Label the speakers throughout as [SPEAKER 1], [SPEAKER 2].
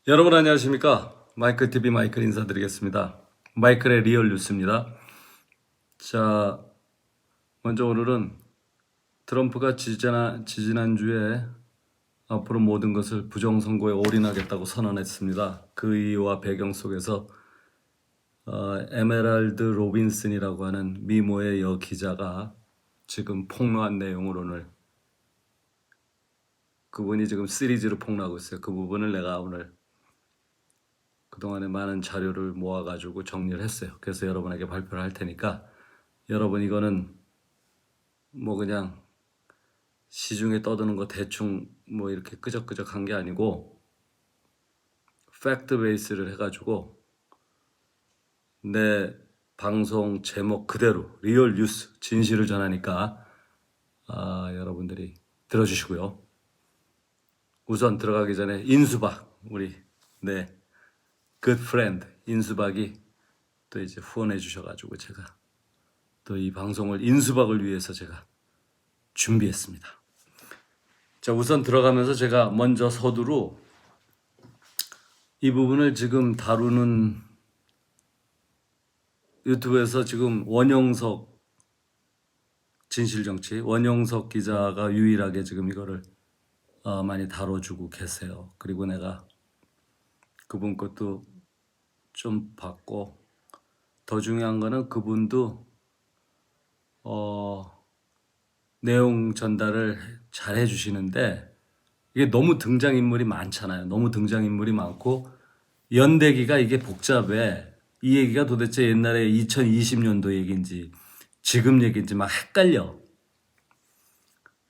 [SPEAKER 1] 여러분 안녕하십니까? 마이클 TV 마이클 인사드리겠습니다. 마이클의 리얼 뉴스입니다. 자, 먼저 오늘은 트럼프가 지지난주에 앞으로 모든 것을 부정선거에 올인하겠다고 선언했습니다. 그 이유와 배경 속에서 에메랄드 로빈슨이라고 하는 미모의 여기자가 지금 폭로한 내용을 오늘 그분이 지금 시리즈로 폭로하고 있어요. 그 부분을 내가 오늘 그동안에 많은 자료를 모아가지고 정리를 했어요. 그래서 여러분에게 발표를 할 테니까 여러분 이거는 뭐 그냥 시중에 떠드는 거 대충 뭐 이렇게 끄적끄적한 게 아니고 팩트 베이스를 해가지고 내 방송 제목 그대로 리얼 뉴스 진실을 전하니까 여러분들이 들어주시고요. 우선 들어가기 전에 인수박 우리 네 good friend 인수박이 또 이제 후원해 주셔가지고 제가 또 이 방송을 인수박을 위해서 제가 준비했습니다. 자, 우선 들어가면서 제가 먼저 서두로 이 부분을 지금 다루는 유튜브에서 지금 원영석 진실정치 원영석 기자가 유일하게 지금 이거를 많이 다뤄주고 계세요. 그리고 내가 그분 것도 좀 봤고 더 중요한 거는 그분도 내용 전달을 잘 해주시는데 이게 너무 등장인물이 많잖아요. 너무 등장인물이 많고 연대기가 이게 복잡해. 이 얘기가 도대체 옛날에 2020년도 얘기인지 지금 얘기인지 막 헷갈려.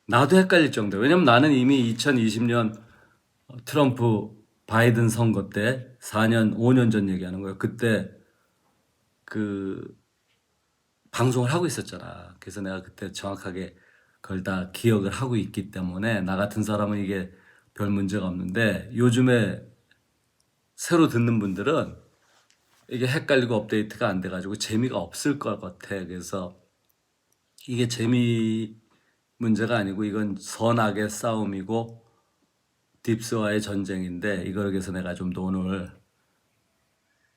[SPEAKER 1] 나도 헷갈릴 정도야. 왜냐면 나는 이미 2020년 트럼프 바이든 선거 때 4년, 5년 전 얘기하는 거예요. 그때 그 방송을 하고 있었잖아. 그래서 내가 그때 정확하게 그걸 다 기억을 하고 있기 때문에 나 같은 사람은 이게 별 문제가 없는데 요즘에 새로 듣는 분들은 이게 헷갈리고 업데이트가 안 돼가지고 재미가 없을 것 같아. 그래서 이게 재미 문제가 아니고 이건 선악의 싸움이고 딥스와의 전쟁인데 이걸 위해서 내가 좀 더 오늘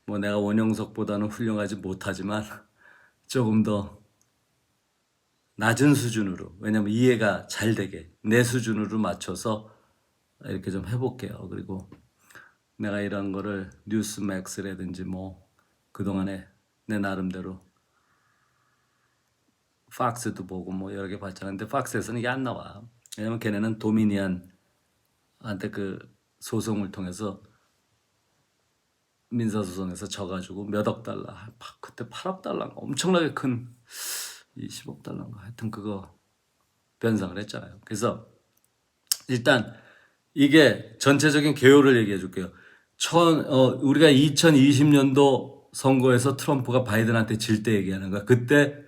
[SPEAKER 1] 뭐 내가 원영석보다는 훌륭하지 못하지만 조금 더 낮은 수준으로 왜냐면 이해가 잘 되게 내 수준으로 맞춰서 이렇게 좀 해볼게요. 그리고 내가 이런 거를 뉴스맥스라든지 뭐 그동안에 내 나름대로 팍스도 보고 뭐 여러 개 봤잖아. 근데 팍스에서는 이게 안 나와. 왜냐면 걔네는 도미니언한테 그 소송을 통해서 민사소송에서 져가지고 몇 억 달러, 그때 8억 달러인가 엄청나게 큰 20억 달러인가 하여튼 그거 변상을 했잖아요. 그래서 일단 이게 전체적인 개요를 얘기해 줄게요. 우리가 2020년도 선거에서 트럼프가 바이든한테 질 때 얘기하는 거야. 그때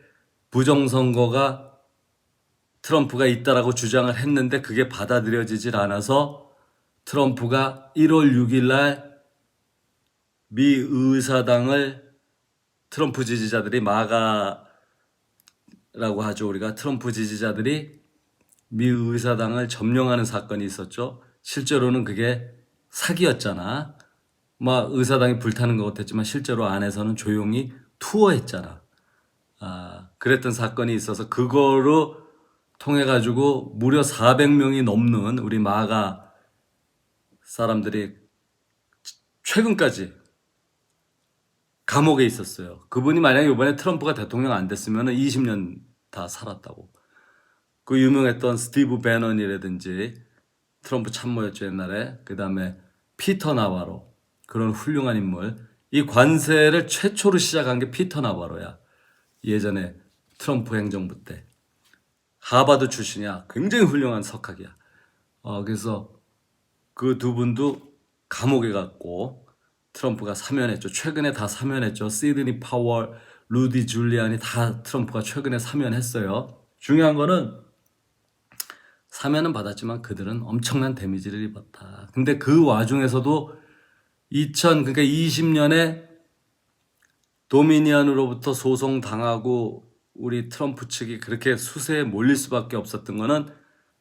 [SPEAKER 1] 부정선거가 트럼프가 있다라고 주장을 했는데 그게 받아들여지질 않아서 트럼프가 1월 6일 날 미 의사당을 트럼프 지지자들이 마가라고 하죠. 우리가 트럼프 지지자들이 미 의사당을 점령하는 사건이 있었죠. 실제로는 그게 사기였잖아. 막 의사당이 불타는 것 같았지만 실제로 안에서는 조용히 투어했잖아. 그랬던 사건이 있어서 그거로 통해 가지고 무려 400명이 넘는 우리 마가 사람들이 최근까지 감옥에 있었어요. 그분이 만약에 이번에 트럼프가 대통령 안 됐으면 20년 다 살았다고. 그 유명했던 스티브 배넌이라든지 트럼프 참모였죠 옛날에. 그 다음에 피터 나바로 그런 훌륭한 인물. 이 관세를 최초로 시작한 게 피터 나바로야. 예전에 트럼프 행정부 때. 하버드 출신이야. 굉장히 훌륭한 석학이야. 그래서 그 두 분도 감옥에 갔고 트럼프가 사면했죠. 최근에 다 사면했죠. 시드니 파월, 루디 줄리안이 다 트럼프가 최근에 사면했어요. 중요한 거는 사면은 받았지만 그들은 엄청난 데미지를 입었다. 근데 그 와중에서도 그러니까 20년에 도미니언으로부터 소송 당하고 우리 트럼프 측이 그렇게 수세에 몰릴 수밖에 없었던 거는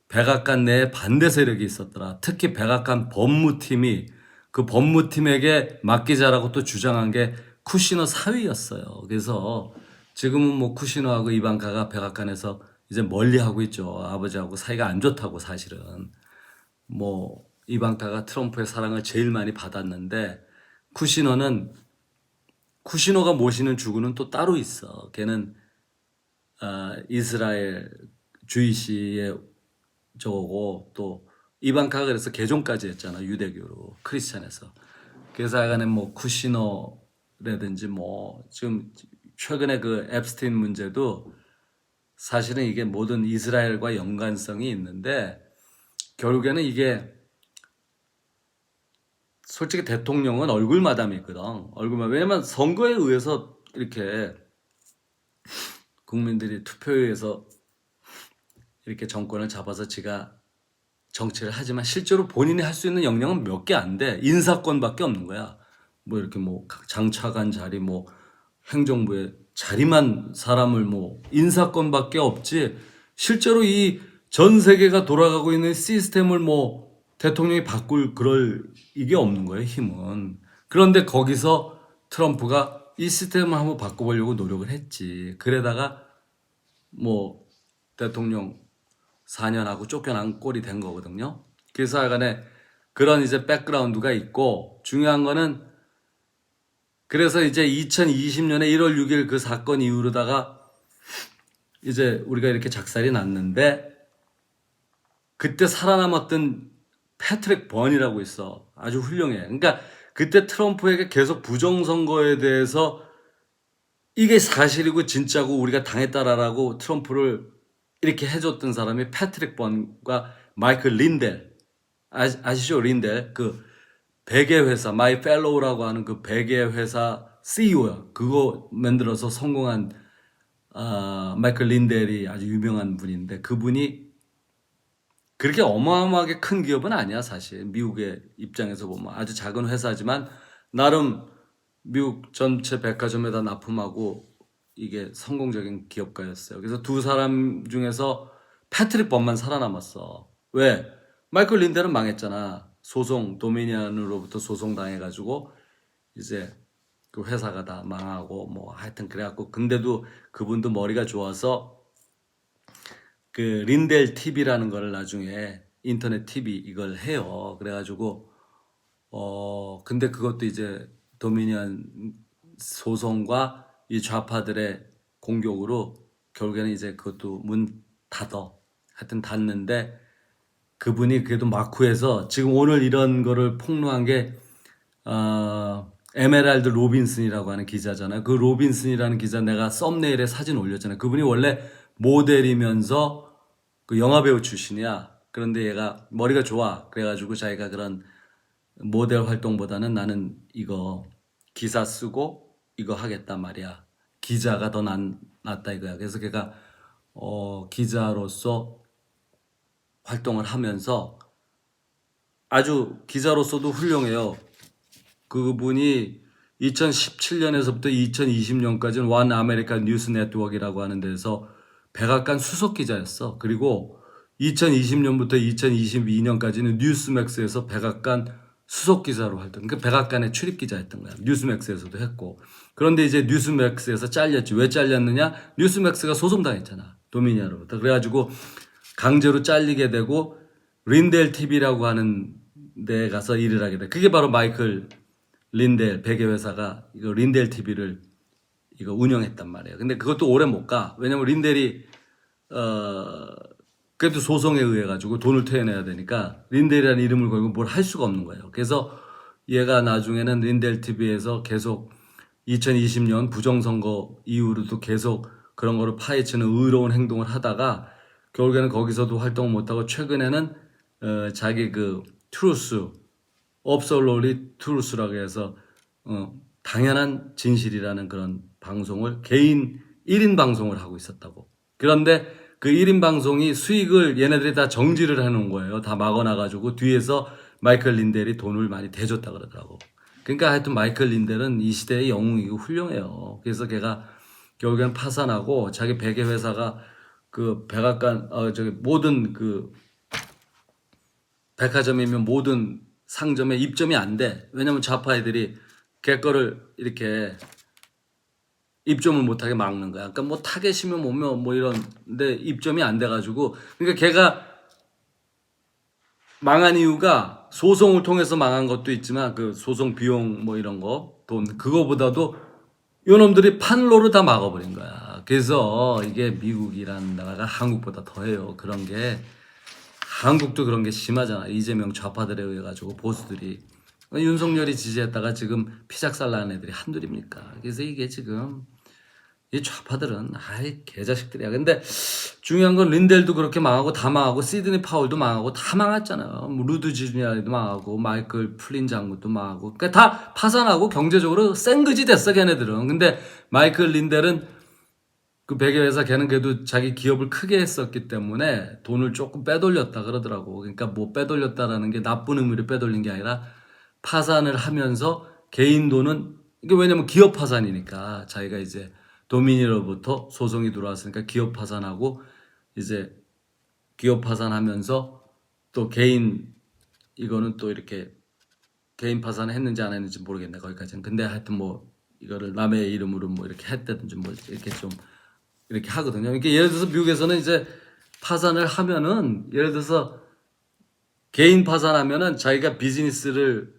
[SPEAKER 1] 백악관 내에 반대 세력이 있었더라. 특히 백악관 법무팀이 그 법무팀에게 맡기자라고 또 주장한 게 쿠시너 사위였어요. 그래서 지금은 뭐 쿠시너하고 이방카가 백악관에서 이제 멀리하고 있죠. 아버지하고 사이가 안 좋다고 사실은. 뭐 이방카가 트럼프의 사랑을 제일 많이 받았는데 쿠시너는 쿠시너가 모시는 주구는 또 따로 있어. 걔는 이스라엘 주이시의 저거고 또 이방카가 그래서 개종까지 했잖아. 유대교로 크리스찬에서. 그래서 약간의 뭐 쿠시너라든지 뭐 지금 최근에 그 앱스틴 문제도 사실은 이게 모든 이스라엘과 연관성이 있는데 결국에는 이게 솔직히 대통령은 얼굴 마담이 있거든. 얼굴 마담. 왜냐면 선거에 의해서 이렇게 국민들이 투표에 의해서 이렇게 정권을 잡아서 지가 정치를 하지만 실제로 본인이 할 수 있는 역량은 몇 개 안 돼. 인사권밖에 없는 거야. 뭐 이렇게 뭐 장차관 자리 뭐 행정부의 자리만 사람을 뭐 인사권밖에 없지 실제로 이 전 세계가 돌아가고 있는 시스템을 뭐 대통령이 바꿀 그럴 이게 없는 거예요, 힘은. 그런데 거기서 트럼프가 이 시스템을 한번 바꿔보려고 노력을 했지. 그러다가 뭐 대통령 4년하고 쫓겨난 꼴이 된 거거든요. 그래서 하여간에 그런 이제 백그라운드가 있고 중요한 거는 그래서 이제 2020년에 1월 6일 그 사건 이후로다가 이제 우리가 이렇게 작살이 났는데 그때 살아남았던 패트릭 번이라고 있어. 아주 훌륭해. 그러니까 그때 트럼프에게 계속 부정선거에 대해서 이게 사실이고 진짜고 우리가 당했다라고 트럼프를 이렇게 해줬던 사람이 패트릭 번과 마이클 린델. 아시죠? 린델. 그 베개 회사, 마이 펠로우라고 하는 그 베개 회사 CEO야. 그거 만들어서 성공한 마이클 린델이 아주 유명한 분인데 그분이 그렇게 어마어마하게 큰 기업은 아니야 사실. 미국의 입장에서 보면 아주 작은 회사지만 나름 미국 전체 백화점에다 납품하고 이게 성공적인 기업가였어요. 그래서 두 사람 중에서 패트릭 번만 살아남았어. 왜? 마이클 린델은 망했잖아. 소송, 도미니언으로부터 소송 당해가지고 이제 그 회사가 다 망하고 뭐 하여튼 그래갖고 근데도 그분도 머리가 좋아서 그 린델 TV라는 거를 나중에 인터넷 TV 이걸 해요. 그래가지고 근데 그것도 이제 도미니언 소송과 이 좌파들의 공격으로 결국에는 이제 그것도 문 닫어. 하여튼 닫는데 그분이 그래도 마쿠에서 지금 오늘 이런 거를 폭로한 게 에메랄드 로빈슨이라고 하는 기자잖아요. 그 로빈슨이라는 기자 내가 썸네일에 사진 올렸잖아요. 그분이 원래 모델이면서 그 영화배우 출신이야. 그런데 얘가 머리가 좋아. 그래가지고 자기가 그런 모델 활동보다는 나는 이거 기사 쓰고 이거 하겠단 말이야. 기자가 더 낫다 이거야. 그래서 걔가 기자로서 활동을 하면서 아주 기자로서도 훌륭해요. 그분이 2017년에서부터 2020년까지는 완 아메리칸 뉴스 네트워크라고 하는 데서 백악관 수석 기자였어. 그리고 2020년부터 2022년까지는 뉴스맥스에서 백악관 수석 기자로 활동. 그러니까 백악관의 출입 기자였던 거야. 뉴스맥스에서도 했고. 그런데 이제 뉴스맥스에서 잘렸지. 왜 잘렸느냐? 뉴스맥스가 소송당했잖아. 도미니언으로부터. 그래가지고 강제로 잘리게 되고 린델 TV라고 하는 데 가서 일을 하게 돼. 그게 바로 마이클 린델 베개 회사가 이거 린델 TV를 이거 운영했단 말이에요. 근데 그것도 오래 못 가. 왜냐면 린델이 그래도 소송에 의해 가지고 돈을 퇴해내야 되니까 린델이라는 이름을 걸고 뭘 할 수가 없는 거예요. 그래서 얘가 나중에는 린델 TV에서 계속 2020년 부정선거 이후로도 계속 그런 거를 파헤치는 의로운 행동을 하다가 결국에는 거기서도 활동을 못하고 최근에는 자기 그 트루스 업솔로리 트루스라고 해서 당연한 진실이라는 그런 방송을 개인 1인 방송을 하고 있었다고. 그런데 그 1인 방송이 수익을 얘네들이 다 정지를 해놓은 거예요. 다 막아놔가지고 뒤에서 마이클 린델이 돈을 많이 대줬다 그러더라고. 그러니까 하여튼 마이클 린델은 이 시대의 영웅이고 훌륭해요. 그래서 걔가 결국엔 파산하고 자기 베개 회사가 그 백악관 저기 모든 그 백화점이면 모든 상점에 입점이 안 돼. 왜냐면 좌파 애들이 걔 거를 이렇게 입점을 못하게 막는 거야. 그러니까 뭐 타겟이면 뭐 이런데 입점이 안 돼가지고, 그러니까 걔가 망한 이유가 소송을 통해서 망한 것도 있지만 그 소송 비용 뭐 이런 거 돈 그거보다도 요놈들이 판로를 다 막아버린 거야. 그래서 이게 미국이라는 나라가 한국보다 더해요. 그런 게 한국도 그런 게 심하잖아. 이재명 좌파들에 의해 가지고 보수들이 윤석열이 지지했다가 지금 피작살 나는 애들이 한둘입니까? 그래서 이게 지금 이 좌파들은 아이 개자식들이야. 근데 중요한 건 린델도 그렇게 망하고 다 망하고 시드니 파월도 망하고 다 망했잖아요. 뭐 루드 지주니아도 망하고 마이클 플린 장군도 망하고 그러니까 다 파산하고 경제적으로 생그지 됐어 걔네들은. 근데 마이클 린델은 그 베개회사 걔는 그래도 자기 기업을 크게 했었기 때문에 돈을 조금 빼돌렸다 그러더라고. 그러니까 뭐 빼돌렸다라는 게 나쁜 의미로 빼돌린 게 아니라 파산을 하면서 개인 돈은 이게 왜냐면 기업 파산이니까 자기가 이제 도미니로부터 소송이 들어왔으니까 기업 파산하고 이제 기업 파산하면서 또 개인 이거는 또 이렇게 개인 파산했는지 안 했는지 모르겠네 거기까지는. 근데 하여튼 뭐 이거를 남의 이름으로 뭐 이렇게 했다든지 뭐 이렇게 좀 이렇게 하거든요. 그러니까 예를 들어서 미국에서는 이제 파산을 하면은 예를 들어서 개인 파산하면은 자기가 비즈니스를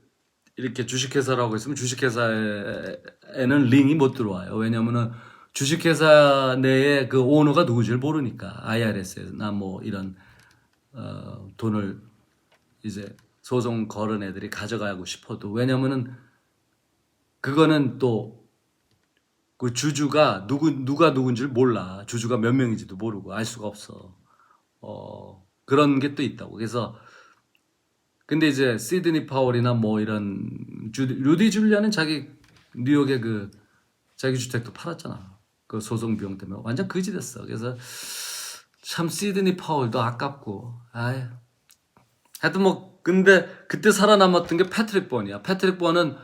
[SPEAKER 1] 이렇게 주식회사라고 있으면 주식회사에는 링이 못 들어와요. 왜냐면은 주식회사 내에 그 오너가 누구지를 모르니까 IRS나 뭐 이런 돈을 이제 소송 걸은 애들이 가져가고 싶어도 왜냐면은 그거는 또 그 주주가 누가 누군지를 몰라. 주주가 몇 명인지도 모르고 알 수가 없어. 그런 게 또 있다고. 그래서 근데 이제 시드니 파월이나 뭐 이런 루디 줄리아는 자기 뉴욕에 그 자기 주택도 팔았잖아. 그 소송 비용 때문에 완전 거지 됐어. 그래서 참 시드니 파월도 아깝고, 아유. 하여튼 뭐 근데 그때 살아남았던 게 패트릭 번이야. 패트릭 번은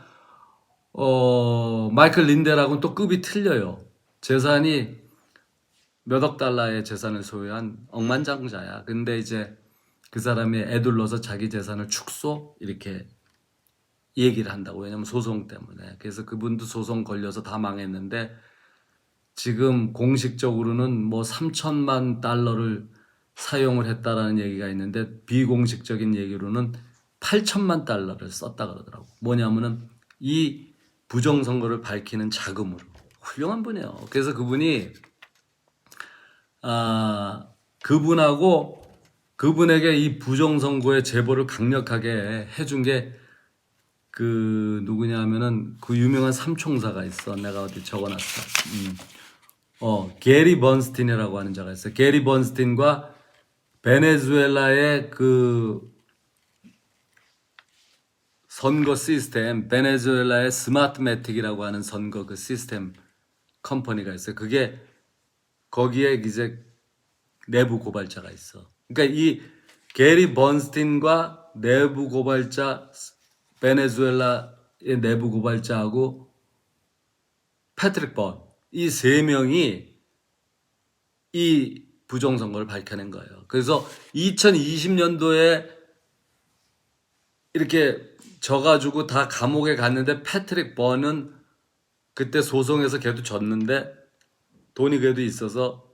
[SPEAKER 1] 마이클 린델하고는 또 급이 틀려요. 재산이 몇억 달러의 재산을 소유한 억만장자야. 근데 이제 그 사람이 애둘러서 자기 재산을 축소 이렇게 얘기를 한다고. 왜냐면 소송 때문에. 그래서 그분도 소송 걸려서 다 망했는데 지금 공식적으로는 뭐 3천만 달러를 사용을 했다라는 얘기가 있는데 비공식적인 얘기로는 8천만 달러를 썼다 그러더라고. 뭐냐면은 이 부정선거를 밝히는 자금으로. 훌륭한 분이에요. 그래서 그분이 그분하고 그분에게 이 부정선거의 제보를 강력하게 해준 게 그 누구냐 하면은 그 유명한 삼총사가 있어. 내가 어디 적어놨어. 게리 번스틴이라고 하는 자가 있어. 게리 번스틴과 베네수엘라의 그 선거 시스템, 베네수엘라의 스마트매틱이라고 하는 선거 그 시스템 컴퍼니가 있어요. 그게 거기에 이제 내부 고발자가 있어. 그러니까 이 게리 번스틴과 내부 고발자 베네수엘라의 내부 고발자하고 패트릭 번 이 세 명이 이 부정선거를 밝혀낸 거예요. 그래서 2020년도에 이렇게 져가지고 다 감옥에 갔는데 패트릭 번은 그때 소송에서 걔도 졌는데 돈이 그래도 있어서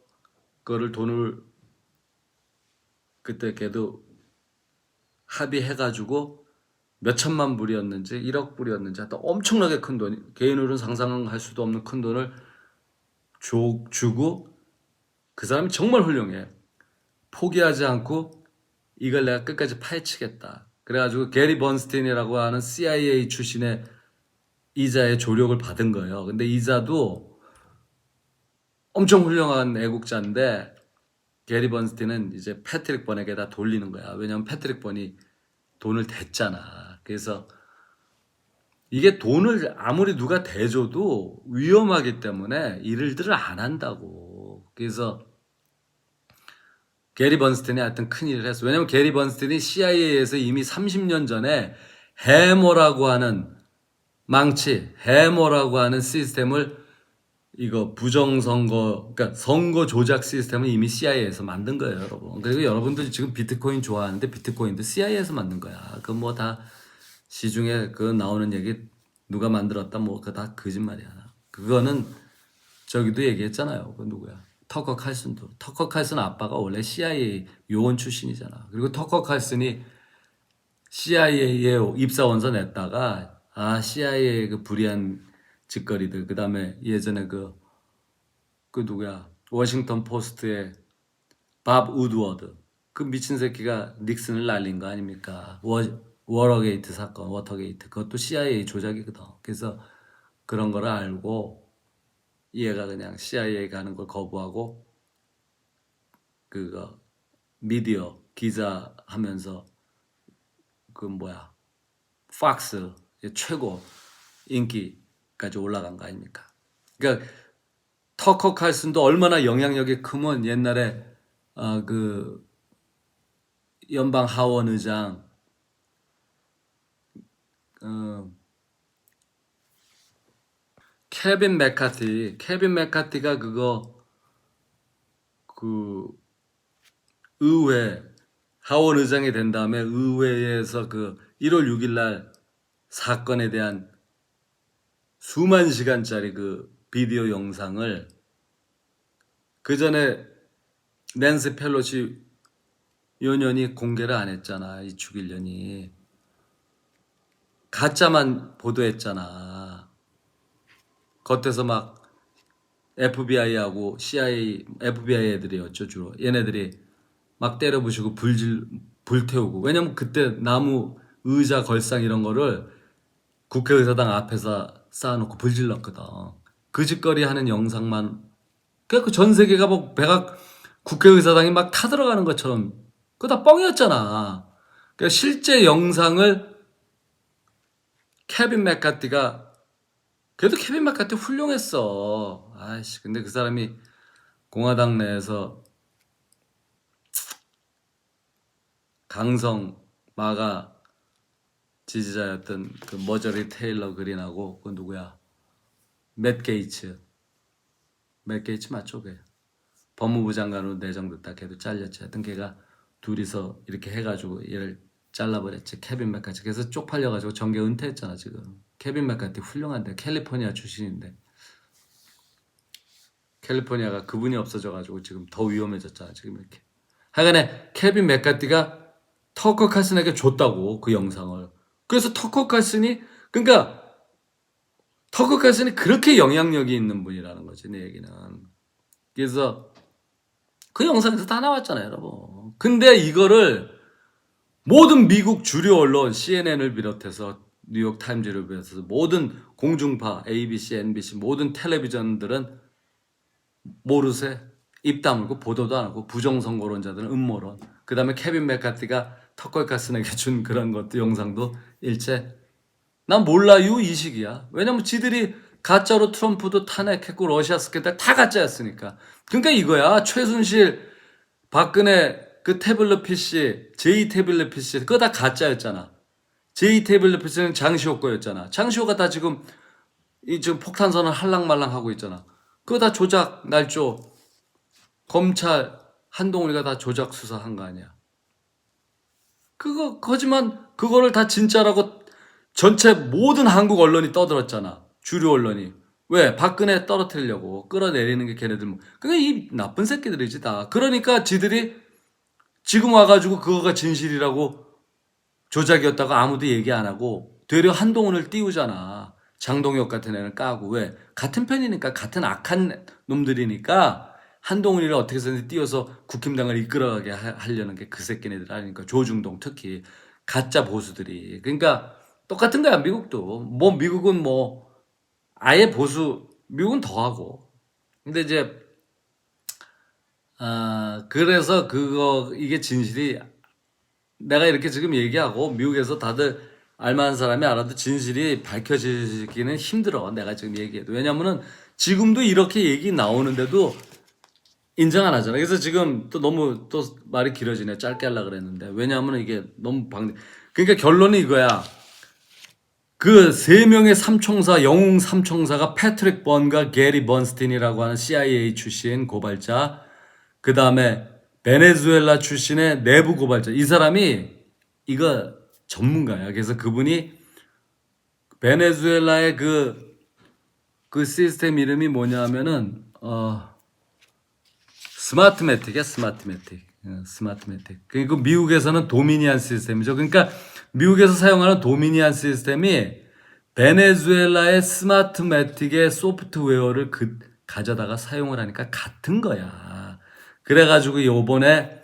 [SPEAKER 1] 그거를 돈을 그때 걔도 합의해가지고 몇 천만 불이었는지 1억 불이었는지 하여튼 엄청나게 큰 돈, 개인으로는 상상할 수도 없는 큰 돈을 주고 그 사람이 정말 훌륭해. 포기하지 않고 이걸 내가 끝까지 파헤치겠다. 그래가지고 게리 번스틴이라고 하는 CIA 출신의 이자의 조력을 받은 거예요. 근데 이자도 엄청 훌륭한 애국자인데 게리 번스틴은 이제 패트릭 번에게 다 돌리는 거야. 왜냐면 패트릭 번이 돈을 댔잖아. 그래서 이게 돈을 아무리 누가 대줘도 위험하기 때문에 일들을 안 한다고. 그래서 게리 번스틴이 하여튼 큰일을 했어. 왜냐면 게리 번스틴이 CIA에서 이미 30년 전에 해머라고 하는 망치, 해머라고 하는 시스템을 이거 부정선거, 그러니까 선거 조작 시스템을 이미 CIA에서 만든 거예요, 여러분. 그리고 여러분들 지금 비트코인 좋아하는데 비트코인도 CIA에서 만든 거야. 그 뭐 다 시중에 그 나오는 얘기 누가 만들었다 뭐 그거 다 거짓말이야. 그거는 저기도 얘기했잖아요. 그 누구야? 터커 칼슨도. 터커 칼슨 아빠가 원래 CIA 요원 출신이잖아. 그리고 터커 칼슨이 CIA에 입사원서 냈다가 CIA의 그 불의한 짓거리들 그다음에 예전에 그 누구야? 워싱턴 포스트의 밥 우드워드 그 미친 새끼가 닉슨을 날린 거 아닙니까? 워터게이트 사건, 워터게이트 그것도 CIA 조작이거든. 그래서 그런 거를 알고 얘가 그냥 CIA 가는 걸 거부하고 그거 미디어 기자 하면서 그 뭐야 팍스 최고 인기까지 올라간 거 아닙니까? 그러니까 터커 칼슨도 얼마나 영향력이 크면 옛날에 그 연방 하원 의장 어, 케빈 맥카티가 그 의회 하원 의장이 된 다음에 의회에서 그 1월 6일 날 사건에 대한 수만 시간짜리 그 비디오 영상을 그 전에 낸시 펠로시 요년이 공개를 안 했잖아. 이 죽일년이 가짜만 보도했잖아. 겉에서 막 FBI하고 CIA, FBI 애들이었죠 주로. 얘네들이 막 때려부시고 불태우고. 왜냐면 그때 나무 의자 걸상 이런 거를 국회의사당 앞에서 쌓아놓고 불질렀거든. 그 짓거리 하는 영상만. 그래갖고 전 세계가 뭐 백악 국회의사당이 막 타들어가는 것처럼 그거 다 뻥이었잖아. 그러니까 실제 영상을 케빈 맥카티가 그래도 케빈 맥카티 훌륭했어. 아이씨 근데 그 사람이 공화당 내에서 강성 마가 지지자였던 그 머저리 테일러 그린하고 그 누구야 맷 게이츠 맞죠? 걔 법무부 장관으로 내정됐다. 걔도 잘렸지. 하여튼 걔가 둘이서 이렇게 해가지고 얘를 잘라버렸지. 케빈 맥카티. 그래서 쪽팔려가지고 정계 은퇴했잖아 지금. 케빈 맥카티 훌륭한데 캘리포니아 출신인데 캘리포니아가 그분이 없어져가지고 지금 더 위험해졌잖아 지금 이렇게. 하여간에 케빈 맥카티가 터커 칼슨에게 줬다고 그 영상을. 그래서 터커 칼슨이 그러니까 터커 칼슨이 그렇게 영향력이 있는 분이라는 거지 내 얘기는. 그래서 그 영상에서 다 나왔잖아요 여러분. 근데 이거를 모든 미국 주류 언론 CNN을 비롯해서 뉴욕 타임즈를 비롯해서 모든 공중파 ABC, NBC 모든 텔레비전들은 모르쇠 입 다물고 보도도 안 하고 부정선거론자들은 음모론. 그 다음에 케빈 맥카티가 터커 칼슨에게 준 그런 것도 영상도 일체 난 몰라요 이 식이야. 왜냐면 지들이 가짜로 트럼프도 탄핵했고 러시아 스캔들 다 가짜였으니까. 그러니까 이거야. 최순실, 박근혜 그 태블릿 PC, J 태블릿 PC 그거 다 가짜였잖아. J 태블릿 PC는 장시호 거였잖아. 장시호가 다 지금 지금 폭탄선을 할랑말랑 하고 있잖아. 그거 다 조작 날조. 검찰 한동훈이가 다 조작 수사한 거 아니야. 거지만 그거를 다 진짜라고 전체 모든 한국 언론이 떠들었잖아. 주류 언론이. 왜? 박근혜 떨어뜨리려고 끌어내리는 게 걔네들 뭐. 그게 이 나쁜 새끼들이지 다. 그러니까 지들이 지금 와가지고 그거가 진실이라고 조작이었다고 아무도 얘기 안 하고 되려 한동훈을 띄우잖아. 장동혁 같은 애는 까고. 왜? 같은 편이니까 같은 악한 놈들이니까 한동훈이를 어떻게 해서든 띄워서 국힘당을 이끌어가게 하려는 게 그 새끼네들 아니니까. 조중동 특히 가짜 보수들이. 그러니까 똑같은 거야 미국도. 뭐 미국은 뭐 아예 보수 미국은 더하고. 근데 이제 그래서 이게 진실이 내가 이렇게 지금 얘기하고 미국에서 다들 알만한 사람이 알아도 진실이 밝혀지기는 힘들어. 내가 지금 얘기해도. 왜냐면은 지금도 이렇게 얘기 나오는데도 인정 안 하잖아. 그래서 지금 또 너무 또 말이 길어지네. 짧게 하려고 그랬는데. 왜냐하면 이게 너무 그러니까 결론은 이거야. 그 세 명의 삼총사, 영웅 삼총사가 패트릭 번과 게리 번스틴이라고 하는 CIA 출신 고발자, 그 다음에 베네수엘라 출신의 내부 고발자. 이 사람이 이거 전문가야. 그래서 그분이 베네수엘라의 그 시스템 이름이 뭐냐면은 스마트매틱이야, 스마트매틱. 스마트매틱. 그리고 미국에서는 도미니안 시스템이죠. 그러니까 미국에서 사용하는 도미니안 시스템이 베네수엘라의 스마트매틱의 소프트웨어를 가져다가 사용을 하니까 같은 거야. 그래가지고 요번에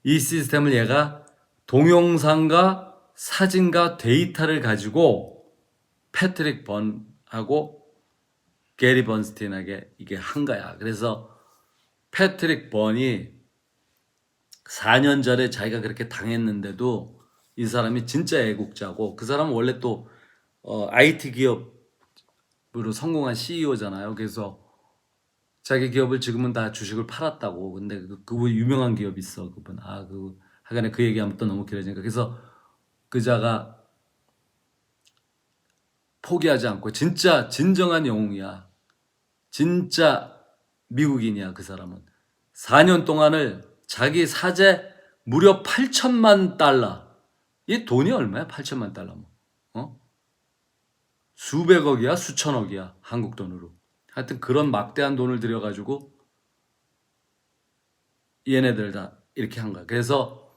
[SPEAKER 1] 이 시스템을 얘가 동영상과 사진과 데이터를 가지고 패트릭 번하고 게리 번스틴에게 이게 한 거야. 그래서 패트릭 번이 4년 전에 자기가 그렇게 당했는데도 이 사람이 진짜 애국자고, 그 사람은 원래 또 IT 기업으로 성공한 CEO잖아요. 그래서 자기 기업을 지금은 다 주식을 팔았다고. 근데 그분 유명한 기업 있어. 그분. 하여간에 그 얘기하면 또 너무 길어지니까. 그래서 그자가 포기하지 않고 진짜 진정한 영웅이야. 진짜 미국인이야, 그 사람은. 4년 동안을 자기 사재 무려 8천만 달러. 이 돈이 얼마야? 8천만 달러. 수백억이야? 수천억이야? 한국 돈으로. 하여튼 그런 막대한 돈을 들여가지고 얘네들 다 이렇게 한 거야. 그래서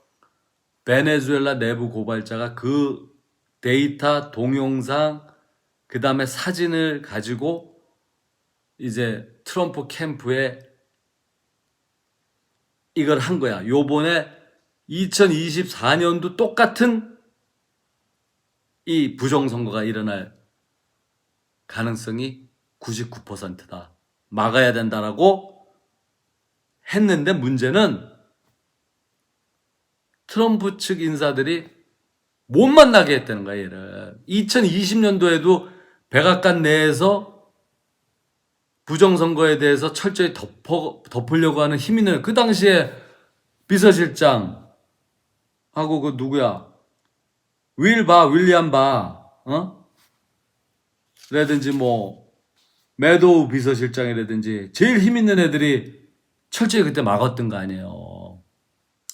[SPEAKER 1] 베네수엘라 내부 고발자가 그 데이터, 동영상, 그 다음에 사진을 가지고 이제 트럼프 캠프에 이걸 한 거야. 요번에 2024년도 똑같은 이 부정선거가 일어날 가능성이 99%다. 막아야 된다라고 했는데, 문제는 트럼프 측 인사들이 못 만나게 했다는 거야, 얘를. 2020년도에도 백악관 내에서 부정선거에 대해서 철저히 덮으려고 하는 힘 있는, 그 당시에 비서실장하고 그 누구야? 윌리엄 바, 라든지 뭐 매도우 비서실장이라든지 제일 힘 있는 애들이 철저히 그때 막았던 거 아니에요.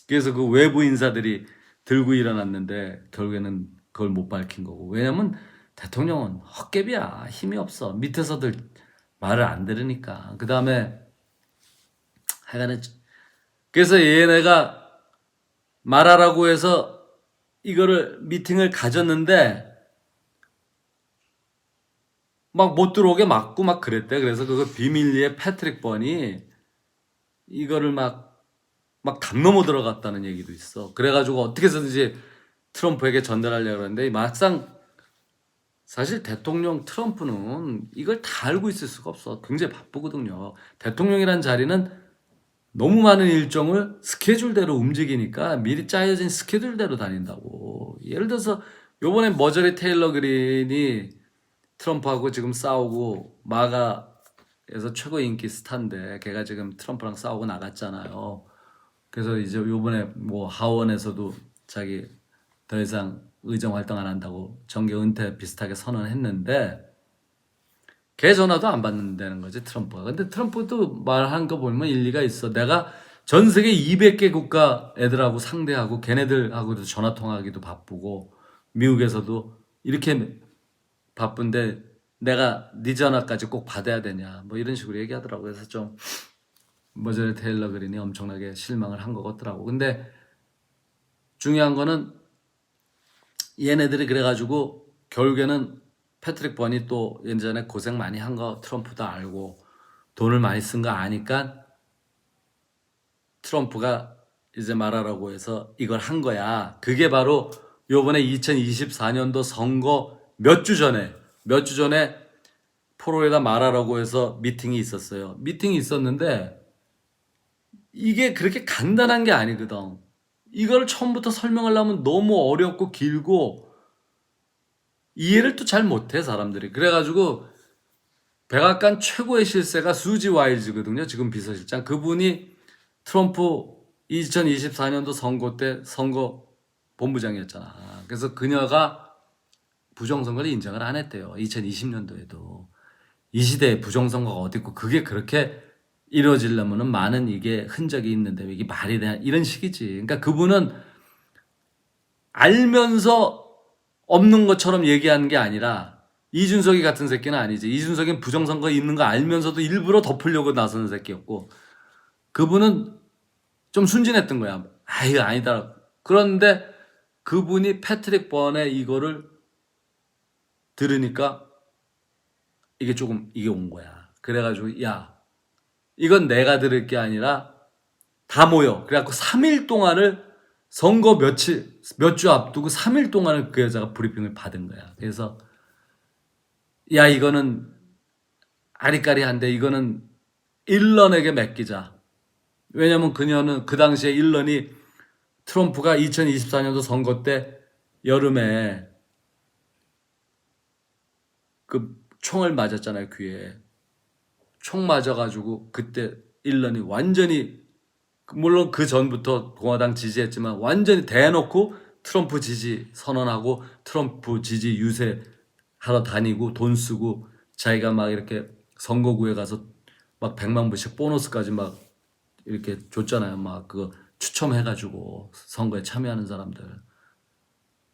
[SPEAKER 1] 그래서 그 외부 인사들이 들고 일어났는데 결국에는 그걸 못 밝힌 거고. 왜냐면 대통령은 헛개비야. 힘이 없어. 밑에서들 말을 안 들으니까. 그 다음에 하여간에, 그래서 얘네가 말하라고 해서 이거를 미팅을 가졌는데 막 못 들어오게 막고 막 그랬대. 그래서 그거 비밀리에 패트릭 번이 이거를 막 담 넘어 들어갔다는 얘기도 있어. 그래가지고 어떻게 해서든지 트럼프에게 전달하려고 하는데, 막상 사실 대통령 트럼프는 이걸 다 알고 있을 수가 없어. 굉장히 바쁘거든요. 대통령이란 자리는 너무 많은 일정을 스케줄대로 움직이니까 미리 짜여진 스케줄대로 다닌다고. 예를 들어서 요번에 머저리 테일러 그린이 트럼프하고 지금 싸우고, 마가에서 최고 인기 스타인데 걔가 지금 트럼프랑 싸우고 나갔잖아요. 그래서 이제 요번에 뭐 하원에서도 자기 더 이상 의정 활동 안 한다고 정계 은퇴 비슷하게 선언했는데, 걔 전화도 안 받는다는 거지, 트럼프가. 근데 트럼프도 말한 거 보면 일리가 있어. 내가 전 세계 200개 국가 애들하고 상대하고 걔네들하고도 전화 통화하기도 바쁘고 미국에서도 이렇게 바쁜데 내가 네 전화까지 꼭 받아야 되냐, 뭐 이런 식으로 얘기하더라고요. 그래서 좀 머저리 테일러 그린이 엄청나게 실망을 한 것 같더라고. 근데 중요한 거는 얘네들이 그래가지고 결국에는 패트릭 번이 또 예전에 고생 많이 한 거 트럼프도 알고 돈을 많이 쓴 거 아니까 트럼프가 이제 말하라고 해서 이걸 한 거야. 그게 바로 요번에 2024년도 선거 몇 주 전에 포로에다 말하라고 해서 미팅이 있었어요. 미팅이 있었는데 이게 그렇게 간단한 게 아니거든. 이걸 처음부터 설명하려면 너무 어렵고 길고 이해를 또 잘 못해, 사람들이. 그래가지고 백악관 최고의 실세가 수지 와일즈거든요. 지금 비서실장. 그분이 트럼프 2024년도 선거 때 선거 본부장이었잖아. 그래서 그녀가 부정선거를 인정을 안 했대요. 2020년도에도. 이 시대에 부정선거가 어디 있고, 그게 그렇게 이루어지려면은 많은 이게 흔적이 있는데 이게 말이 되냐, 이런 식이지. 그러니까 그분은 알면서 없는 것처럼 얘기하는 게 아니라 이준석이 같은 새끼는 아니지. 이준석은 부정선거 있는 거 알면서도 일부러 덮으려고 나서는 새끼였고, 그분은 좀 순진했던 거야. 아, 이거 아니다. 그런데 그분이 패트릭 번의 이거를 들으니까 이게 조금 이게 온 거야. 그래가지고 야, 이건 내가 들을 게 아니라 다 모여. 그래갖고 3일 동안을 선거 몇 주 앞두고 3일 동안을 그 여자가 브리핑을 받은 거야. 그래서 야, 이거는 아리까리한데 이거는 일런에게 맡기자. 왜냐면 그녀는 그 당시에 일런이 트럼프가 2024년도 선거 때 여름에 그 총을 맞았잖아요, 귀에. 총 맞아가지고 그때 일런이 완전히, 물론 그 전부터 공화당 지지했지만 완전히 대놓고 트럼프 지지 선언하고 트럼프 지지 유세하러 다니고 돈 쓰고 자기가 막 이렇게 선거구에 가서 막 100만 불씩 보너스까지 막 이렇게 줬잖아요. 막 그거 추첨해가지고 선거에 참여하는 사람들.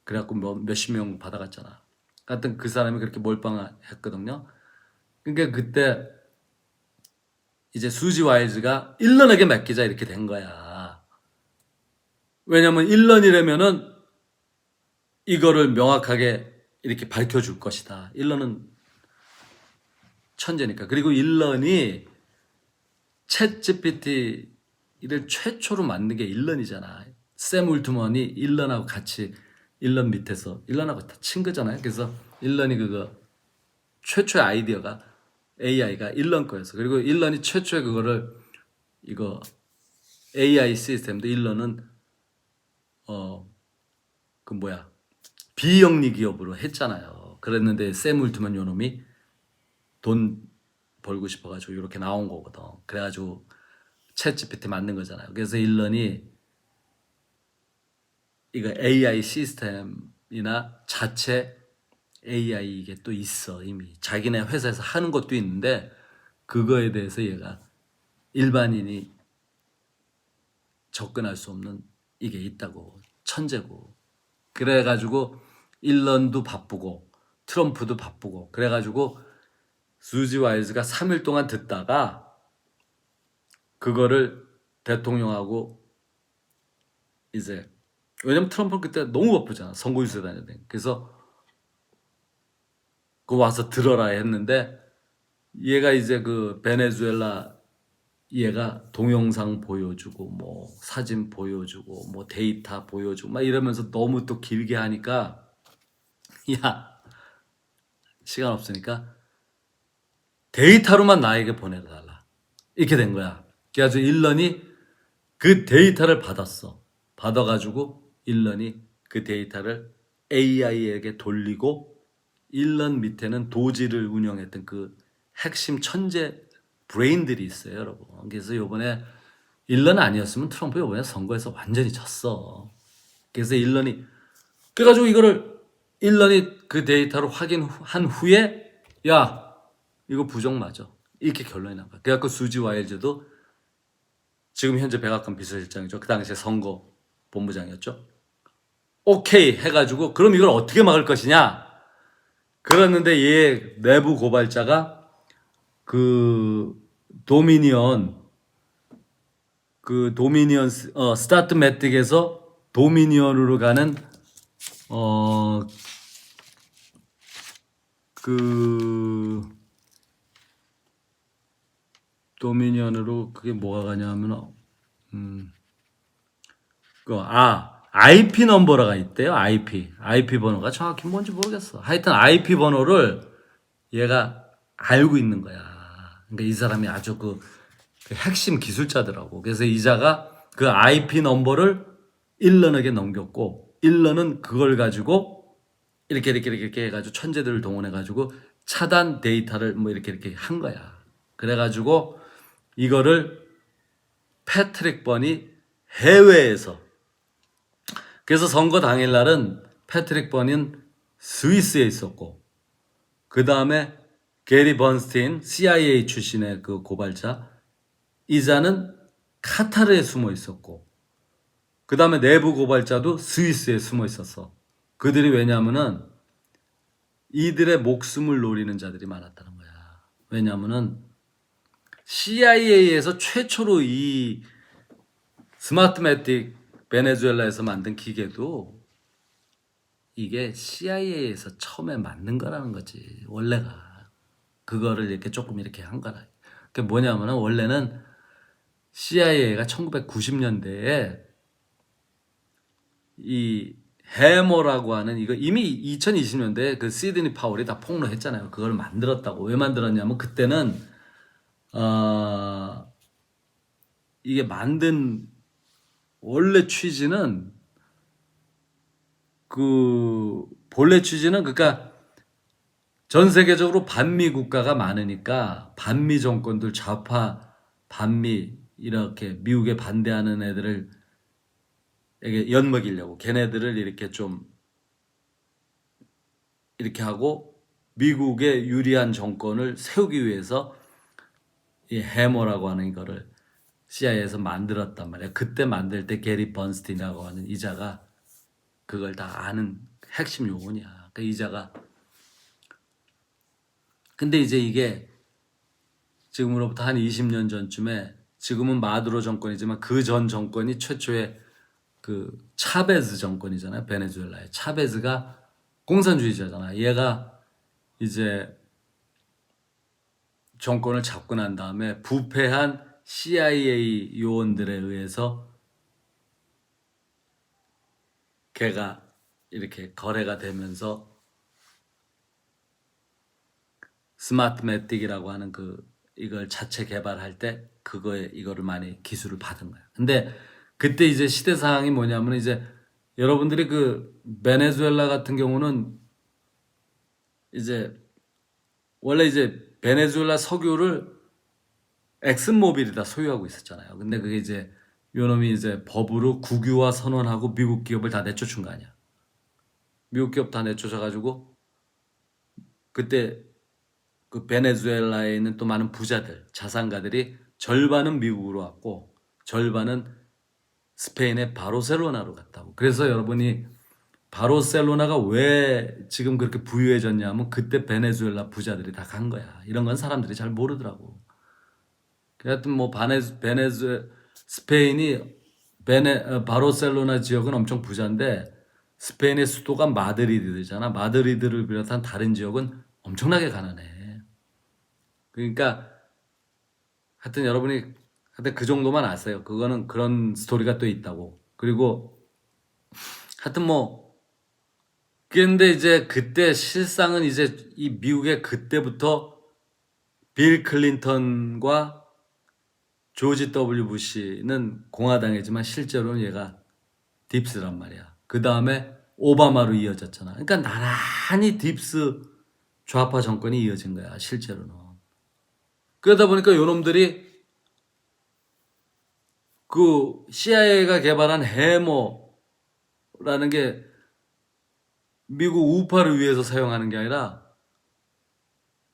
[SPEAKER 1] 그래갖고 몇십 명 받아갔잖아. 하여튼 그 사람이 그렇게 몰빵했거든요. 그러니까 그때 이제 수지 와일즈가 일런에게 맡기자 이렇게 된 거야. 왜냐면 일런이라면은 이거를 명확하게 이렇게 밝혀줄 것이다. 일런은 천재니까. 그리고 일런이 챗 GPT를 최초로 만든 게 일런이잖아. 샘 울트먼이 일런하고 같이 일런 밑에서 일런하고 다 친 거잖아요. 그래서 일런이 그거 최초의 아이디어가 AI가 일런 거였어. 그리고 일런이 최초의 그거를 이거 AI 시스템도 일런은 그 뭐야 비영리 기업으로 했잖아요. 그랬는데 샘 울트먼 요놈이 돈 벌고 싶어가지고 이렇게 나온 거거든. 그래가지고 챗 GPT 만든 거잖아요. 그래서 일런이 이거 AI 시스템이나 자체 AI 이게 또 있어. 이미 자기네 회사에서 하는 것도 있는데 그거에 대해서 얘가 일반인이 접근할 수 없는 이게 있다고. 천재고. 그래가지고 일런도 바쁘고 트럼프도 바쁘고 그래가지고 수지 와일즈가 3일 동안 듣다가 그거를 대통령하고 이제, 왜냐면 트럼프는 그때 너무 바쁘잖아. 선거 유세 다녔는데. 그래서 그 와서 들어라 했는데 얘가 이제 그 베네수엘라 얘가 동영상 보여주고 뭐 사진 보여주고 뭐 데이터 보여주고 막 이러면서 너무 또 길게 하니까 야, 시간 없으니까 데이터로만 나에게 보내달라 이렇게 된 거야. 그래가지고 일런이 그 데이터를 받았어. 받아가지고 일런이 그 데이터를 AI에게 돌리고 일런 밑에는 도지를 운영했던 그 핵심 천재 브레인들이 있어요, 여러분. 그래서 요번에 일런 아니었으면 트럼프 요번에 선거에서 완전히 졌어. 그래서 일런이 그래가지고 이거를 일런이 그 데이터를 확인한 후에 야, 이거 부정 맞아. 이렇게 결론이 난 거야. 그래갖고 수지 와일즈도 지금 현재 백악관 비서실장이죠. 그 당시에 선거 본부장이었죠. 오케이 해가지고 그럼 이걸 어떻게 막을 것이냐. 그랬는데 얘 내부 고발자가 그 도미니언 스타트 매틱에서 도미니언으로 가는 도미니언으로 그게 뭐가 가냐면 IP 넘버가 있대요. IP 번호가 정확히 뭔지 모르겠어. 하여튼 IP 번호를 얘가 알고 있는 거야. 그러니까 이 사람이 아주 그 핵심 기술자더라고. 그래서 이자가 그 IP 넘버를 일런에게 넘겼고 일런은 그걸 가지고 이렇게 해가지고 천재들을 동원해가지고 차단 데이터를 뭐 이렇게 한 거야. 그래가지고 이거를 패트릭 번이 해외에서, 그래서 선거 당일날은 패트릭 번은 스위스에 있었고 그 다음에 게리 번스틴 CIA 출신의 그 고발자 이자는 카타르에 숨어 있었고 그 다음에 내부 고발자도 스위스에 숨어 있었어. 그들이 왜냐하면은 이들의 목숨을 노리는 자들이 많았다는 거야. 왜냐하면은 CIA에서 최초로 이 스마트매틱 베네수엘라에서 만든 기계도 이게 CIA에서 처음에 만든 거라는 거지. 원래가 그거를 이렇게 조금 이렇게 한 거라. 그게 뭐냐면은 원래는 CIA가 1990년대에 이 해머라고 하는 이거 이미 2020년대에 그 시드니 파월이 다 폭로했잖아요. 그걸 만들었다고. 왜 만들었냐면 그때는 이게 만든 원래 취지는 그 본래 취지는 그러니까 전 세계적으로 반미 국가가 많으니까 반미 정권들 좌파 반미 이렇게 미국에 반대하는 애들을 이게 엿먹이려고 걔네들을 이렇게 좀 이렇게 하고 미국에 유리한 정권을 세우기 위해서 이 해머라고 하는 이거를 CIA에서 만들었단 말이야. 그때 만들 때 게리 번스틴이라고 하는 이자가 그걸 다 아는 핵심 요원이야. 그 이자가 근데 이제 이게 지금으로부터 한 20년 전쯤에 지금은 마두로 정권이지만 그 전 정권이 최초의 그 차베즈 정권이잖아요. 베네수엘라의 차베즈가 공산주의자잖아. 얘가 이제 정권을 잡고 난 다음에 부패한 CIA 요원들에 의해서 걔가 이렇게 거래가 되면서 스마트매틱이라고 하는 그 이걸 자체 개발할 때 그거에 이거를 많이 기술을 받은 거야. 근데 그때 이제 시대 상황이 뭐냐면 이제 여러분들이 그 베네수엘라 같은 경우는 이제 원래 이제 베네수엘라 석유를 엑슨모빌이 다 소유하고 있었잖아요. 근데 그게 이제 요놈이 이제 법으로 국유화 선언하고 미국 기업을 다 내쫓은 거 아니야. 미국 기업 다 내쫓아가지고 그때 그 베네수엘라에 있는 또 많은 부자들, 자산가들이 절반은 미국으로 왔고 절반은 스페인의 바르셀로나로 갔다고. 그래서 여러분이 바르셀로나가 왜 지금 그렇게 부유해졌냐면 그때 베네수엘라 부자들이 다 간 거야. 이런 건 사람들이 잘 모르더라고. 하여튼 뭐 스페인이 바르셀로나 지역은 엄청 부자인데 스페인의 수도가 마드리드잖아. 마드리드를 비롯한 다른 지역은 엄청나게 가난해. 그러니까 하여튼 여러분이 하여튼 그 정도만 아세요. 그거는 그런 스토리가 또 있다고. 그리고 하여튼 뭐 근데 이제 그때 실상은 이제 이 미국의 그때부터 빌 클린턴과 조지 W 부시는 공화당이지만 실제로는 얘가 딥스란 말이야. 그 다음에 오바마로 이어졌잖아. 그러니까 나란히 딥스 좌파 정권이 이어진 거야. 실제로는. 그러다 보니까 요놈들이 그 CIA가 개발한 해머라는 게 미국 우파를 위해서 사용하는 게 아니라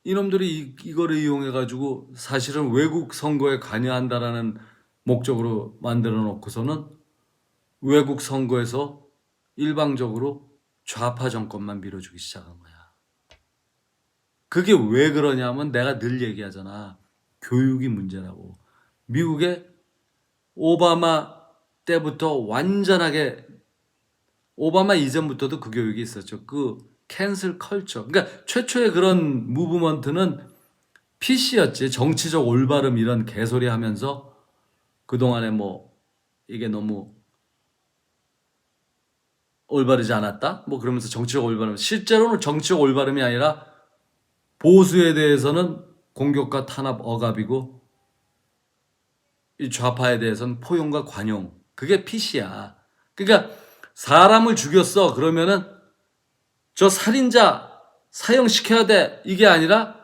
[SPEAKER 1] 이놈들이 이거를 이용해가지고 사실은 외국 선거에 관여한다라는 목적으로 만들어 놓고서는 외국 선거에서 일방적으로 좌파 정권만 밀어주기 시작한 거야. 그게 왜 그러냐면 내가 늘 얘기하잖아. 교육이 문제라고. 미국의 오바마 때부터 완전하게 오바마 이전부터도 그 교육이 있었죠. 그 캔슬 컬처. 그러니까 최초의 그런 무브먼트는 PC였지. 정치적 올바름 이런 개소리 하면서 그동안에 뭐 이게 너무 올바르지 않았다? 뭐 그러면서 정치적 올바름. 실제로는 정치적 올바름이 아니라 보수에 대해서는 공격과 탄압 억압이고 이 좌파에 대해서는 포용과 관용. 그게 PC야. 그러니까 사람을 죽였어. 그러면은 저 살인자 사형시켜야 돼. 이게 아니라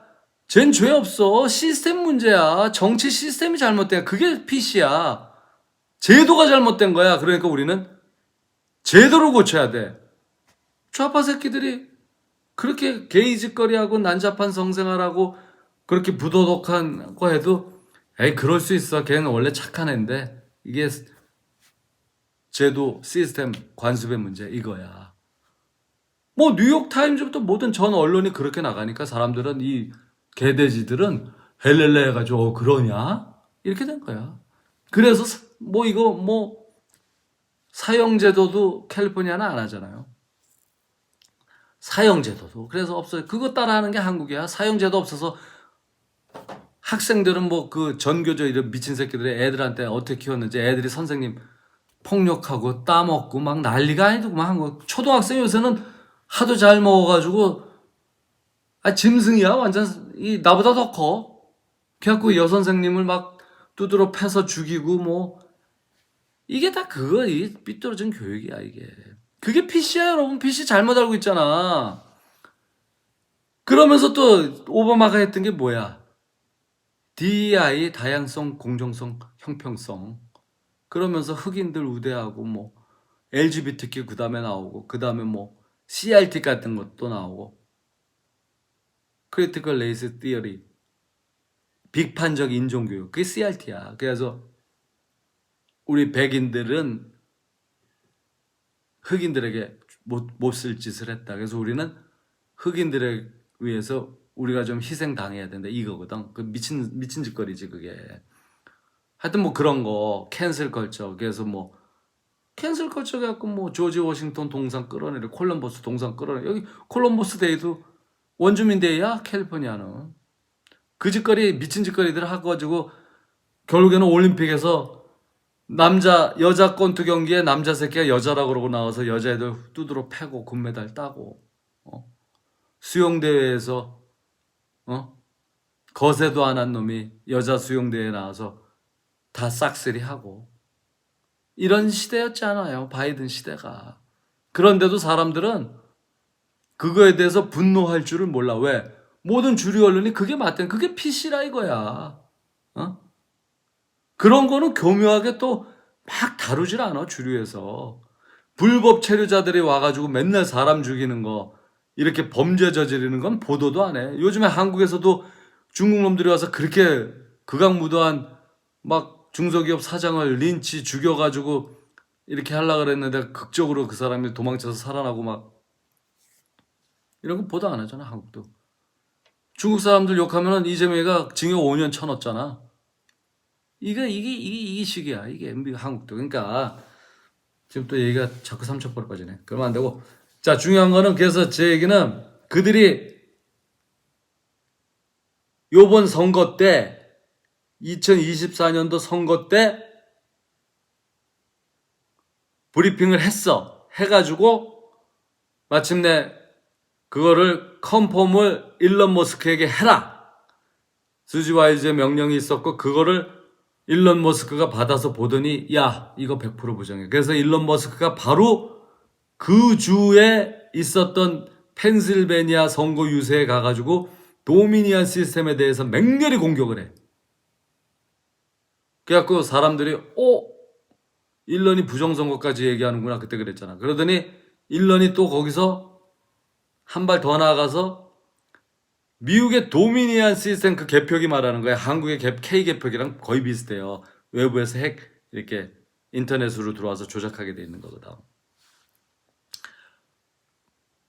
[SPEAKER 1] 쟨 죄 없어. 시스템 문제야. 정치 시스템이 잘못된 그게 PC야. 제도가 잘못된 거야. 그러니까 우리는 제도를 고쳐야 돼. 좌파 새끼들이 그렇게 게이짓거리하고 난잡한 성생활하고 그렇게 부도덕한 거 해도 에이 그럴 수 있어. 걔는 원래 착한 애인데 이게 제도 시스템 관습의 문제 이거야. 뭐 뉴욕타임즈부터 모든 전 언론이 그렇게 나가니까 사람들은 이 개돼지들은 헬렐레 해가지고 그러냐? 이렇게 된 거야. 그래서 뭐 이거 뭐 사형제도도 캘리포니아는 안 하잖아요. 사형제도도. 그래서 없어요. 그거 따라하는 게 한국이야. 사형제도 없어서 학생들은 뭐 그 전교조 이런 미친 새끼들이 애들한테 어떻게 키웠는지 애들이 선생님 폭력하고 따먹고 막 난리가 아니더구만 한국. 초등학생 요새는 하도 잘 먹어가지고 짐승이야 완전. 이 나보다 더 커. 그래갖고 여선생님을 막 두드러 패서 죽이고 뭐 이게 다 그거 이 삐뚤어진 교육이야 이게. 그게 PC야 여러분. PC 잘못 알고 있잖아. 그러면서 또 오바마가 했던 게 뭐야? DEI 다양성, 공정성, 형평성. 그러면서 흑인들 우대하고 뭐 LGBTQ 그 다음에 나오고 그 다음에 뭐 CRT 같은 것도 나오고 크리티컬 레이스 티어리 비판적 인종교육 그게 CRT야. 그래서 우리 백인들은 흑인들에게 못쓸 짓을 했다. 그래서 우리는 흑인들에 위해서 우리가 좀 희생 당해야 된다 이거거든. 그 미친 짓거리지 그게. 하여튼 뭐 그런 거 캔슬 컬처. 그래서 뭐 캔슬 컬처 갖고 뭐 조지 워싱턴 동상 끌어내려 콜럼버스 동상 끌어내려 여기 콜럼버스 데이도 원주민 데이야 캘리포니아는. 그 짓거리 미친 짓거리들 하고 결국에는 올림픽에서 여자 권투 경기에 남자 새끼가 여자라고 그러고 나와서 여자애들 두드러 패고 금메달 따고 수영대회에서 거세도 안 한 놈이 여자 수영대회에 나와서 다 싹쓸이 하고 이런 시대였잖아요. 바이든 시대가. 그런데도 사람들은 그거에 대해서 분노할 줄을 몰라. 왜? 모든 주류 언론이 그게 맞대. 그게 PC라 이거야. 그런 거는 교묘하게 또 막 다루질 않아 주류에서. 불법 체류자들이 와가지고 맨날 사람 죽이는 거 이렇게 범죄 저지르는 건 보도도 안 해. 요즘에 한국에서도 중국 놈들이 와서 그렇게 극악무도한 막 중소기업 사장을 린치 죽여가지고 이렇게 하려고 그랬는데 극적으로 그 사람이 도망쳐서 살아나고 막 이런 거 보도 안 하잖아 한국도. 중국 사람들 욕하면은 이재명이가 징역 5년 쳐넣었잖아. 이게 식이야. 이게 한국도. 그러니까 지금 또 얘기가 자꾸 삼척벌 빠지네. 그러면 안 되고. 자, 중요한 거는 그래서 제 얘기는 그들이 요번 선거 때 2024년도 선거 때 브리핑을 했어. 해가지고 마침내 그거를 컨펌을 일론 머스크에게 해라. 수지 와이즈의 명령이 있었고 그거를 일론 머스크가 받아서 보더니 야 이거 100% 부정해. 그래서 일론 머스크가 바로 그 주에 있었던 펜실베니아 선거 유세에 가가지고 도미니언 시스템에 대해서 맹렬히 공격을 해. 그래갖고 사람들이 일런이 부정선거까지 얘기하는구나 그때 그랬잖아. 그러더니 일런이 또 거기서 한 발 더 나아가서 미국의 도미니언 시스템 그 개표기 말하는 거야. 한국의 K 개표기랑 거의 비슷해요. 외부에서 이렇게 인터넷으로 들어와서 조작하게 돼 있는 거거든.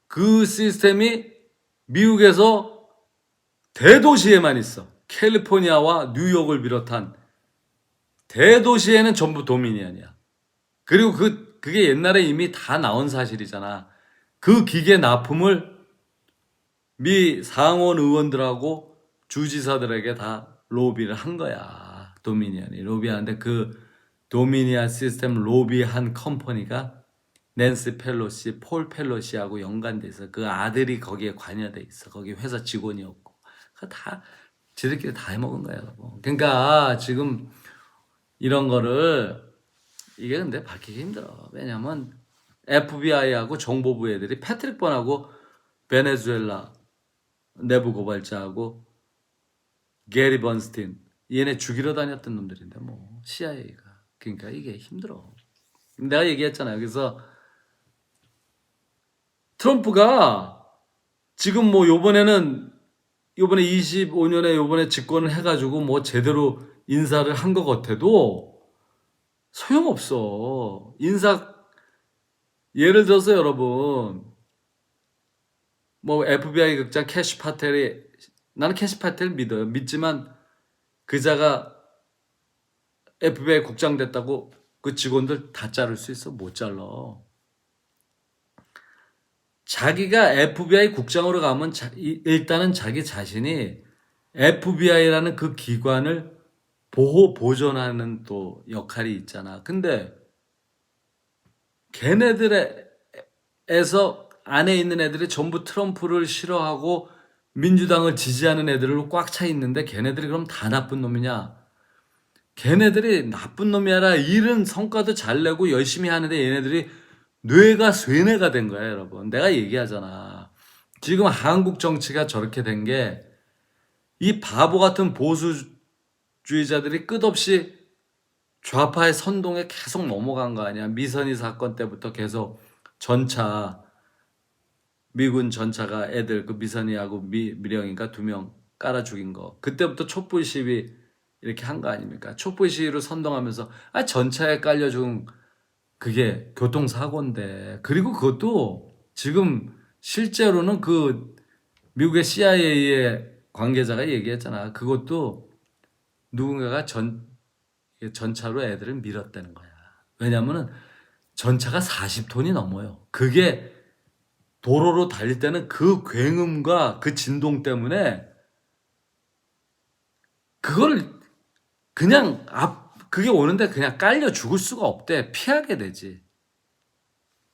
[SPEAKER 1] 그 시스템이 미국에서 대도시에만 있어. 캘리포니아와 뉴욕을 비롯한 대도시에는 전부 도미니언이야. 그리고 그게 옛날에 이미 다 나온 사실이잖아. 그 기계 납품을 미 상원 의원들하고 주지사들에게 다 로비를 한 거야. 도미니언이 로비하는데 그 도미니언 시스템 로비한 컴퍼니가 낸시 펠로시, 폴 펠로시하고 연관돼 있어. 그 아들이 거기에 관여돼 있어. 거기 회사 직원이었고. 다 지들끼리 다 해먹은 거야. 그러니까 지금 이런 거를 이게 근데 밝히기 힘들어. 왜냐면 FBI하고 정보부 애들이 패트릭 번하고 베네수엘라 내부 고발자하고 게리 번스틴 얘네 죽이러 다녔던 놈들인데 뭐 CIA가. 그러니까 이게 힘들어. 내가 얘기했잖아요. 그래서 트럼프가 지금 뭐 요번에 25년에 요번에 집권을 해가지고 뭐 제대로 인사를 한 것 같아도 소용없어. 예를 들어서 여러분 뭐 FBI 극장 캐시 파텔이, 나는 캐시 파텔 믿어요. 믿지만 그자가 FBI 국장 됐다고 그 직원들 다 자를 수 있어? 못 잘라. 자기가 FBI 국장으로 가면 일단은 자기 자신이 FBI라는 그 기관을 보존하는 또 역할이 있잖아. 근데 걔네들에서 안에 있는 애들이 전부 트럼프를 싫어하고 민주당을 지지하는 애들로 꽉 차 있는데 걔네들이 그럼 다 나쁜 놈이냐? 걔네들이 나쁜 놈이 아니라 일은 성과도 잘 내고 열심히 하는데 얘네들이 뇌가 쇠뇌가 된 거야, 여러분. 내가 얘기하잖아. 지금 한국 정치가 저렇게 된 게 이 바보 같은 보수주의자들이 끝없이 좌파의 선동에 계속 넘어간 거 아니야. 미선이 사건 때부터 계속 전차, 미군 전차가 애들 그 미선이하고 미령인가 2명 깔아 죽인 거. 그때부터 촛불 시위 이렇게 한 거 아닙니까? 촛불 시위로 선동하면서 전차에 깔려 죽은 그게 교통사고인데. 그리고 그것도 지금 실제로는 그 미국의 CIA의 관계자가 얘기했잖아. 그것도 누군가가 전차로 애들을 밀었다는 거야. 왜냐면은 전차가 40톤이 넘어요. 그게 도로로 달릴 때는 그 굉음과 그 진동 때문에 그걸 그냥 그게 오는데 그냥 깔려 죽을 수가 없대. 피하게 되지.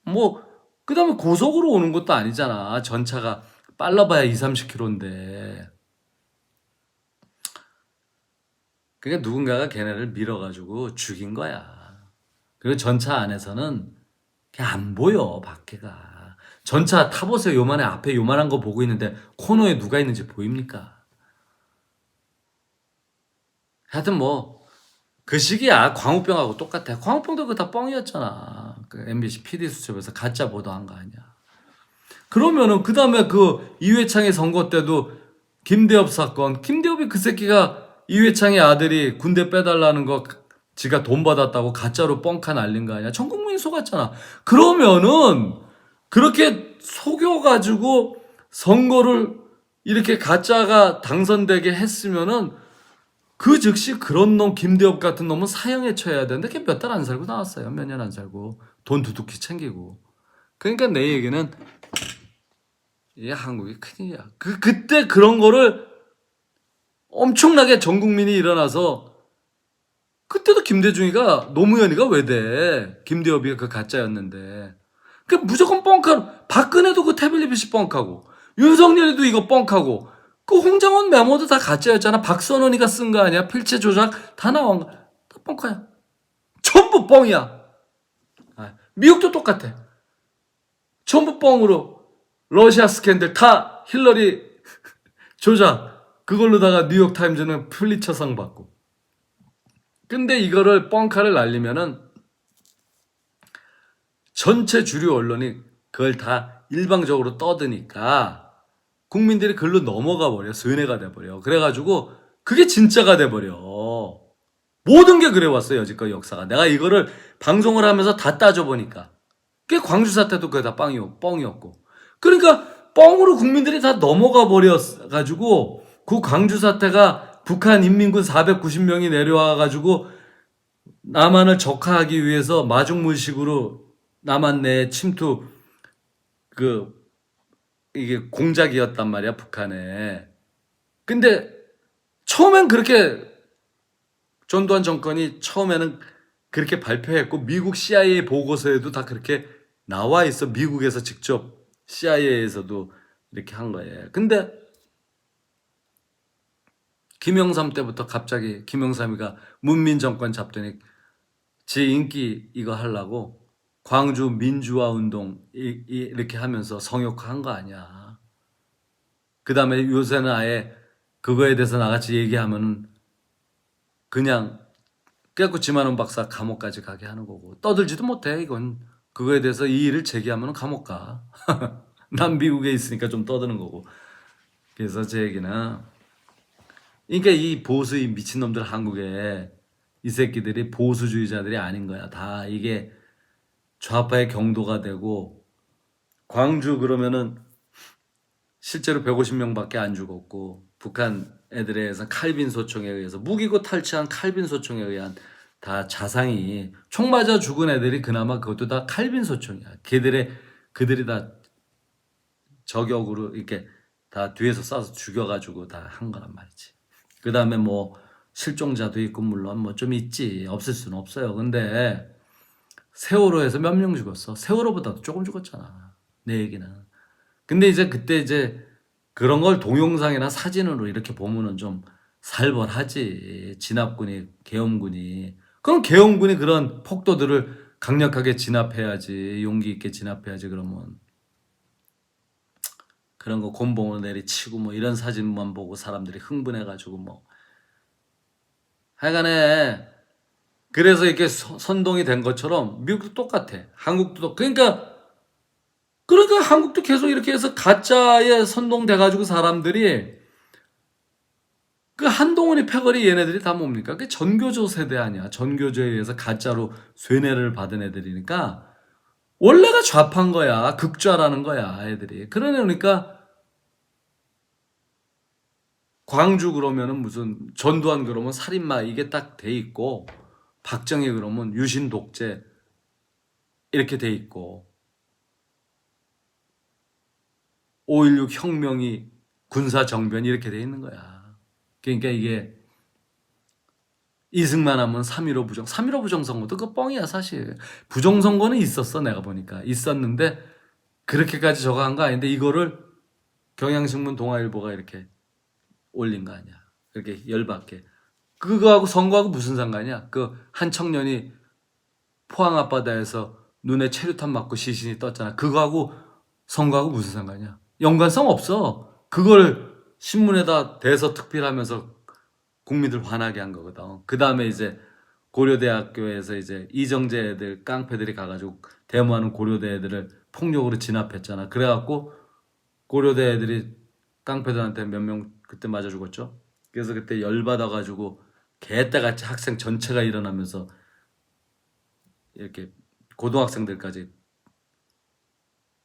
[SPEAKER 1] 뭐 그 다음에 고속으로 오는 것도 아니잖아. 전차가 빨라봐야 2, 30km인데. 그러니까 누군가가 걔네를 밀어가지고 죽인 거야. 그리고 전차 안에서는 그냥 안 보여, 밖에가. 전차 타보세요. 요만해, 앞에 요만한 거 보고 있는데 코너에 누가 있는지 보입니까? 하여튼 뭐 그 시기야. 광우병하고 똑같아. 광우병도 그거 다 뻥이었잖아. 그 MBC PD수첩에서 가짜 보도한 거 아니야. 그러면은 그 다음에 그 이회창의 선거 때도 김대엽 사건. 김대엽이 그 새끼가 이회창의 아들이 군대 빼달라는 거 지가 돈 받았다고 가짜로 뻥카 날린 거 아니야. 전 국민이 속았잖아. 그러면은 그렇게 속여가지고 선거를 이렇게 가짜가 당선되게 했으면은 그 즉시 그런 놈 김대엽 같은 놈은 사형에 처해야 되는데 걔 몇 달 안 살고 나왔어요. 몇 년 안 살고 돈 두둑히 챙기고. 그러니까 내 얘기는 이 한국이 큰일이야. 그때 그런 거를 엄청나게 전 국민이 일어나서 그때도 김대중이가 노무현이가 왜 돼? 김대엽이가 그 가짜였는데. 그 무조건 뻥카. 박근혜도 그 태블릿이 뻥카고 윤석열이도 이거 뻥카고 그 홍장원 메모도 다 가짜였잖아. 박선원이가 쓴 거 아니야? 필체 조작 다 나온 거. 다 뻥카야. 전부 뻥이야. 미국도 똑같아. 전부 뻥으로 러시아 스캔들 다 힐러리 조작 그걸로다가 뉴욕타임즈는 플리처상 받고. 근데 이거를 뻥카를 날리면은 전체 주류 언론이 그걸 다 일방적으로 떠드니까 국민들이 글로 넘어가 버려. 쇠뇌가 돼버려. 그래가지고 그게 진짜가 돼버려. 모든 게 그래왔어. 여지껏 역사가. 내가 이거를 방송을 하면서 다 따져보니까 그게 광주 사태도 그게 다 뻥이었고. 그러니까 뻥으로 국민들이 다 넘어가 버려가지고 그 광주 사태가 북한 인민군 490명이 내려와가지고 남한을 적화하기 위해서 마중물식으로 남한 내 침투 이게 공작이었단 말이야, 북한에. 근데 처음엔 그렇게 전두환 정권이 처음에는 그렇게 발표했고 미국 CIA 보고서에도 다 그렇게 나와 있어. 미국에서 직접 CIA에서도 이렇게 한 거예요. 근데 김영삼 때부터 갑자기 김영삼이가 문민정권 잡더니 지 인기 이거 하려고 광주 민주화 운동 이렇게 하면서 성역화한 거 아니야. 그 다음에 요새는 아예 그거에 대해서 나같이 얘기하면은 그냥 깨끗 지만원 박사 감옥까지 가게 하는 거고 떠들지도 못해. 이건 그거에 대해서 이 일을 제기하면 감옥 가. 난 미국에 있으니까 좀 떠드는 거고. 그래서 제 얘기는 그러니까 이 보수 이 미친놈들 한국에 이 새끼들이 보수주의자들이 아닌 거야. 다 이게 좌파의 경도가 되고 광주 그러면은 실제로 150명밖에 안 죽었고 북한 애들에 의해서 칼빈 소총에 의해서 무기고 탈취한 칼빈 소총에 의한 다 자상이 총 맞아 죽은 애들이 그나마 그것도 다 칼빈 소총이야. 그들이 다 저격으로 이렇게 다 뒤에서 쏴서 죽여가지고 다 한 거란 말이지. 그 다음에 뭐 실종자도 있고 물론 뭐 좀 있지. 없을 수는 없어요. 근데 세월호에서 몇 명 죽었어? 세월호보다도 조금 죽었잖아. 내 얘기는. 근데 이제 그때 이제 그런 걸 동영상이나 사진으로 이렇게 보면은 좀 살벌하지. 진압군이, 계엄군이. 그럼 계엄군이 그런 폭도들을 강력하게 진압해야지. 용기 있게 진압해야지. 그러면. 그런 거 곤봉을 내리치고 뭐 이런 사진만 보고 사람들이 흥분해가지고 뭐. 하여간에 그래서 이렇게 선동이 된 것처럼 미국도 똑같아. 한국도 그러니까 한국도 계속 이렇게 해서 가짜에 선동돼가지고 사람들이 그 한동훈이 패거리 얘네들이 다 뭡니까? 그 전교조 세대 아니야. 전교조에 의해서 가짜로 쇠뇌를 받은 애들이니까 원래가 좌파인 거야. 극좌라는 거야, 애들이. 그러니까 광주 그러면은 무슨 전두환 그러면 살인마 이게 딱 돼 있고 박정희 그러면 유신 독재 이렇게 돼 있고 5.16 혁명이 군사 정변 이렇게 돼 있는 거야. 그러니까 이게 이승만 하면 3.15 부정, 3.15 부정선거도 그거 뻥이야 사실. 부정선거는 있었어 내가 보니까. 있었는데 그렇게까지 저거 한 거 아닌데 이거를 경향신문 동아일보가 이렇게 올린 거 아니야. 그렇게 열받게. 그거하고 선거하고 무슨 상관이야? 그 한 청년이 포항 앞바다에서 눈에 체류탄 맞고 시신이 떴잖아. 그거하고 선거하고 무슨 상관이야? 연관성 없어. 그걸 신문에다 대서 특필하면서 국민들 화나게 한 거거든. 그 다음에 이제 고려대학교에서 이제 이정재 애들 깡패들이 가가지고 데모하는 고려대 애들을 폭력으로 진압했잖아. 그래갖고 고려대 애들이 깡패들한테 몇 명 그때 맞아 죽었죠. 그래서 그때 열받아가지고 개떼같이 학생 전체가 일어나면서 이렇게 고등학생들까지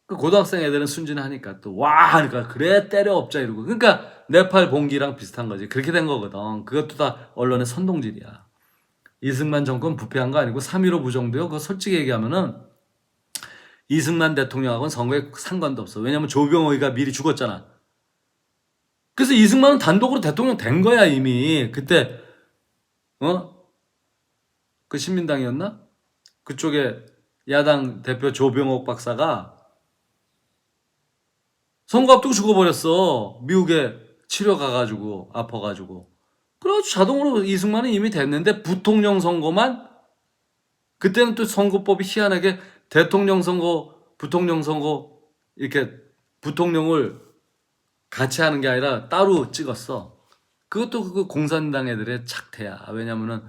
[SPEAKER 1] 그 고등학생 애들은 순진하니까 또 와 하니까 그래 때려 업자 이러고 그러니까 네팔 봉기랑 비슷한 거지. 그렇게 된 거거든. 그것도 다 언론의 선동질이야. 이승만 정권 부패한 거 아니고 3.15 부정도요. 그거 솔직히 얘기하면은 이승만 대통령하고는 선거에 상관도 없어. 왜냐면 조병호이가 미리 죽었잖아. 그래서 이승만은 단독으로 대통령 된 거야 이미. 그때 그 신민당이었나? 그쪽에 야당 대표 조병옥 박사가 선거 앞두고 죽어버렸어. 미국에 치료 가가지고 아파가지고. 그래가지고 자동으로 이승만은 이미 됐는데 부통령 선거만 그때는 또 선거법이 희한하게 대통령 선거, 부통령 선거 이렇게 부통령을 같이 하는 게 아니라 따로 찍었어. 그것도 그 공산당 애들의 착태야. 왜냐면은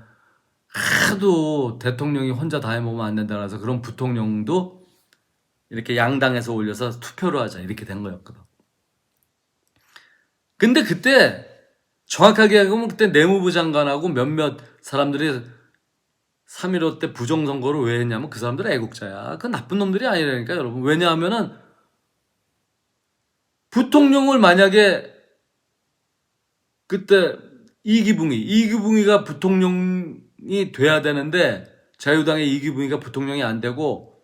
[SPEAKER 1] 하도 대통령이 혼자 다 해먹으면 안 된다 그래서 그런 부통령도 이렇게 양당에서 올려서 투표를 하자 이렇게 된 거였거든. 근데 그때 정확하게 하면 그때 내무부 장관하고 몇몇 사람들이 3.15 때 부정선거를 왜 했냐면 그 사람들은 애국자야. 그 나쁜 놈들이 아니라니까 여러분. 왜냐하면은 부통령을 만약에 그때 이기붕이가 부통령이 돼야 되는데 자유당의 이기붕이가 부통령이 안 되고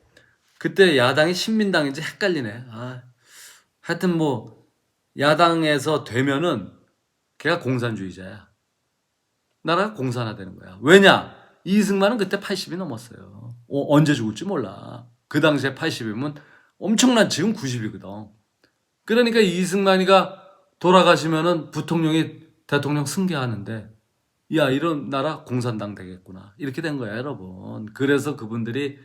[SPEAKER 1] 그때 야당이 신민당인지 헷갈리네. 하여튼 뭐 야당에서 되면은 걔가 공산주의자야. 나라가 공산화되는 거야. 왜냐? 이승만은 그때 80이 넘었어요. 언제 죽을지 몰라. 그 당시에 80이면 엄청난 지금 90이거든. 그러니까 이승만이가 돌아가시면은 부통령이 대통령 승계하는데 야 이런 나라 공산당 되겠구나. 이렇게 된 거야 여러분. 그래서 그분들이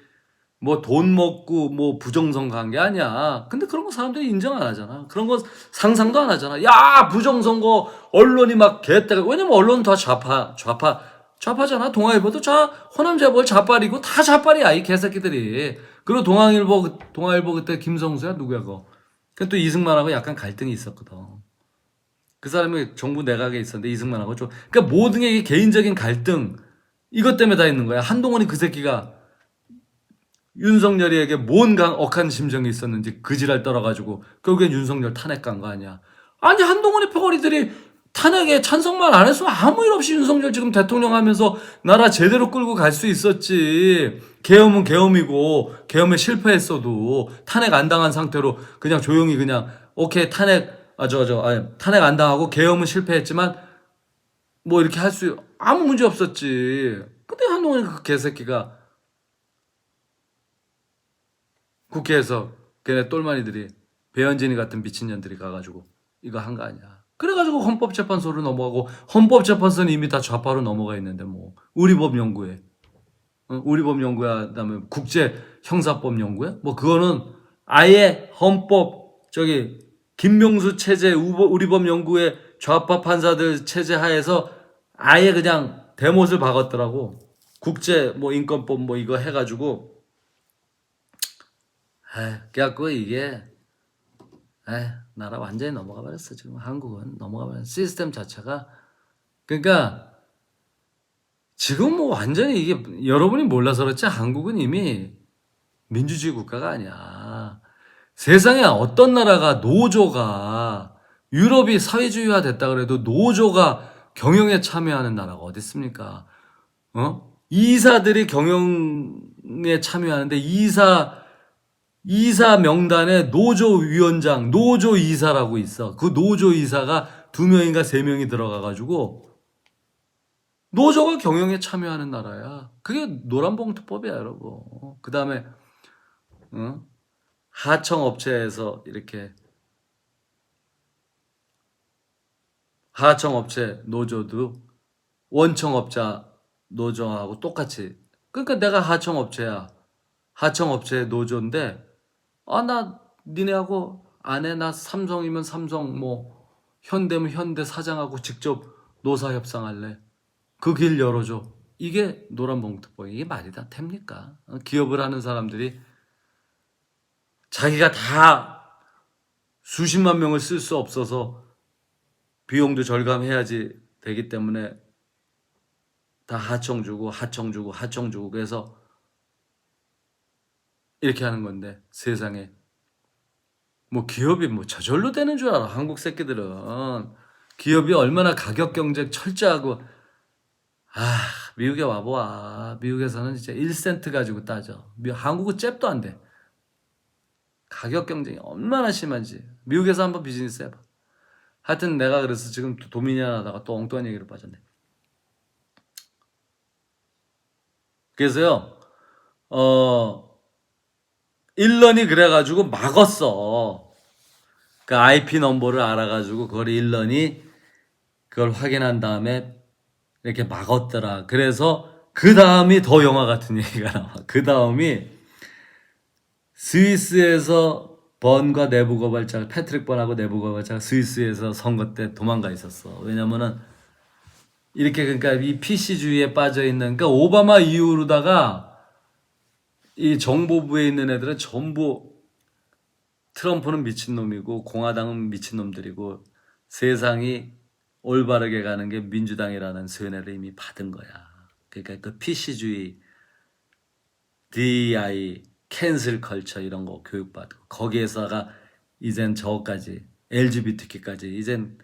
[SPEAKER 1] 뭐 돈 먹고 뭐 부정선거 한 게 아니야. 근데 그런 거 사람들이 인정 안 하잖아. 그런 거 상상도 안 하잖아. 야 부정선거 언론이 막 개떼가 왜냐면 언론은 다 좌파잖아. 동아일보도 호남재벌 좌빨이고 다 좌빨이야 이 개새끼들이. 그리고 동아일보 그때 김성수야 누구야 그거. 또 이승만하고 약간 갈등이 있었거든. 그 사람이 정부 내각에 있었는데 이승만하고 좀 그러니까 모든 게 개인적인 갈등 이것 때문에 다 있는 거야. 한동훈이 그 새끼가 윤석열이에게 뭔 억한 심정이 있었는지 그 지랄 떨어가지고 결국엔 윤석열 탄핵 간 거 아니야. 아니 한동훈의 표거리들이 탄핵에 찬성만 안 했으면 아무 일 없이 윤석열 지금 대통령 하면서 나라 제대로 끌고 갈 수 있었지. 계엄은 계엄이고 계엄에 실패했어도 탄핵 안 당한 상태로 그냥 조용히 그냥 오케이 탄핵 탄핵 안 당하고 계엄은 실패했지만 뭐 이렇게 할 수 아무 문제 없었지. 근데 한동훈 그 개새끼가 국회에서 걔네 똘마니들이 배현진이 같은 미친년들이 가가지고 이거 한 거 아니야. 그래가지고 헌법재판소로 넘어가고 헌법재판소는 이미 다 좌파로 넘어가 있는데 뭐 우리 법 연구회 우리 법 연구회 그다음에 국제 형사법 연구회 뭐 그거는 아예 헌법 김명수 체제 우리 법 연구회 좌파 판사들 체제 하에서 아예 그냥 대못을 박았더라고. 국제 뭐 인권법 뭐 이거 해가지고 그래갖고 이게 나라 완전히 넘어가 버렸어. 지금 한국은 넘어가 버렸어. 시스템 자체가. 그러니까 지금 뭐 완전히 이게 여러분이 몰라서 그렇지 한국은 이미 민주주의 국가가 아니야. 세상에 어떤 나라가 노조가 유럽이 사회주의화 됐다 그래도 노조가 경영에 참여하는 나라가 어디 있습니까? 이사들이 경영에 참여하는데 이사 명단에 노조위원장, 노조이사라고 있어. 그 노조이사가 2명인가 3명이 들어가가지고 노조가 경영에 참여하는 나라야. 그게 노란봉투법이야, 여러분. 그 다음에 하청업체에서 이렇게 하청업체 노조도 원청업자 노조하고 똑같이. 그러니까 내가 하청업체야. 하청업체 노조인데 나 니네하고 안 해. 나 삼성이면 삼성 뭐 현대면 현대 사장하고 직접 노사 협상할래. 그 길 열어줘. 이게 노란봉투법. 이게 말이 다 됩니까? 기업을 하는 사람들이 자기가 다 수십만 명을 쓸 수 없어서 비용도 절감해야지 되기 때문에 다 하청 주고 그래서 이렇게 하는 건데 세상에 뭐 기업이 뭐 저절로 되는 줄 알아. 한국 새끼들은 기업이 얼마나 가격 경쟁 철저하고 미국에 와보아. 미국에서는 진짜 1센트 가지고 따져. 한국은 잽도 안 돼. 가격 경쟁이 얼마나 심한지. 미국에서 한번 비즈니스 해봐. 하여튼 내가 그래서 지금 도미니언 하다가 또 엉뚱한 얘기로 빠졌네. 그래서요 일런이 그래가지고 막았어. 그 IP 넘버를 알아가지고 그걸 일런이 그걸 확인한 다음에 이렇게 막았더라. 그래서 그 다음이 더 영화 같은 얘기가 나와. 그 다음이 스위스에서 번과 내부 고발자가 패트릭 번하고 내부 고발자가 스위스에서 선거 때 도망가 있었어. 왜냐면은 이렇게 그러니까 이 PC주의에 빠져 있는 그러니까 오바마 이후로다가 이 정보부에 있는 애들은 전부 트럼프는 미친놈이고 공화당은 미친놈들이고 세상이 올바르게 가는 게 민주당이라는 세뇌를 이미 받은 거야. 그러니까 그 PC주의, DEI, 캔슬 컬처 이런 거 교육받고 거기에서가 이젠 저까지 LGBTQ까지 이젠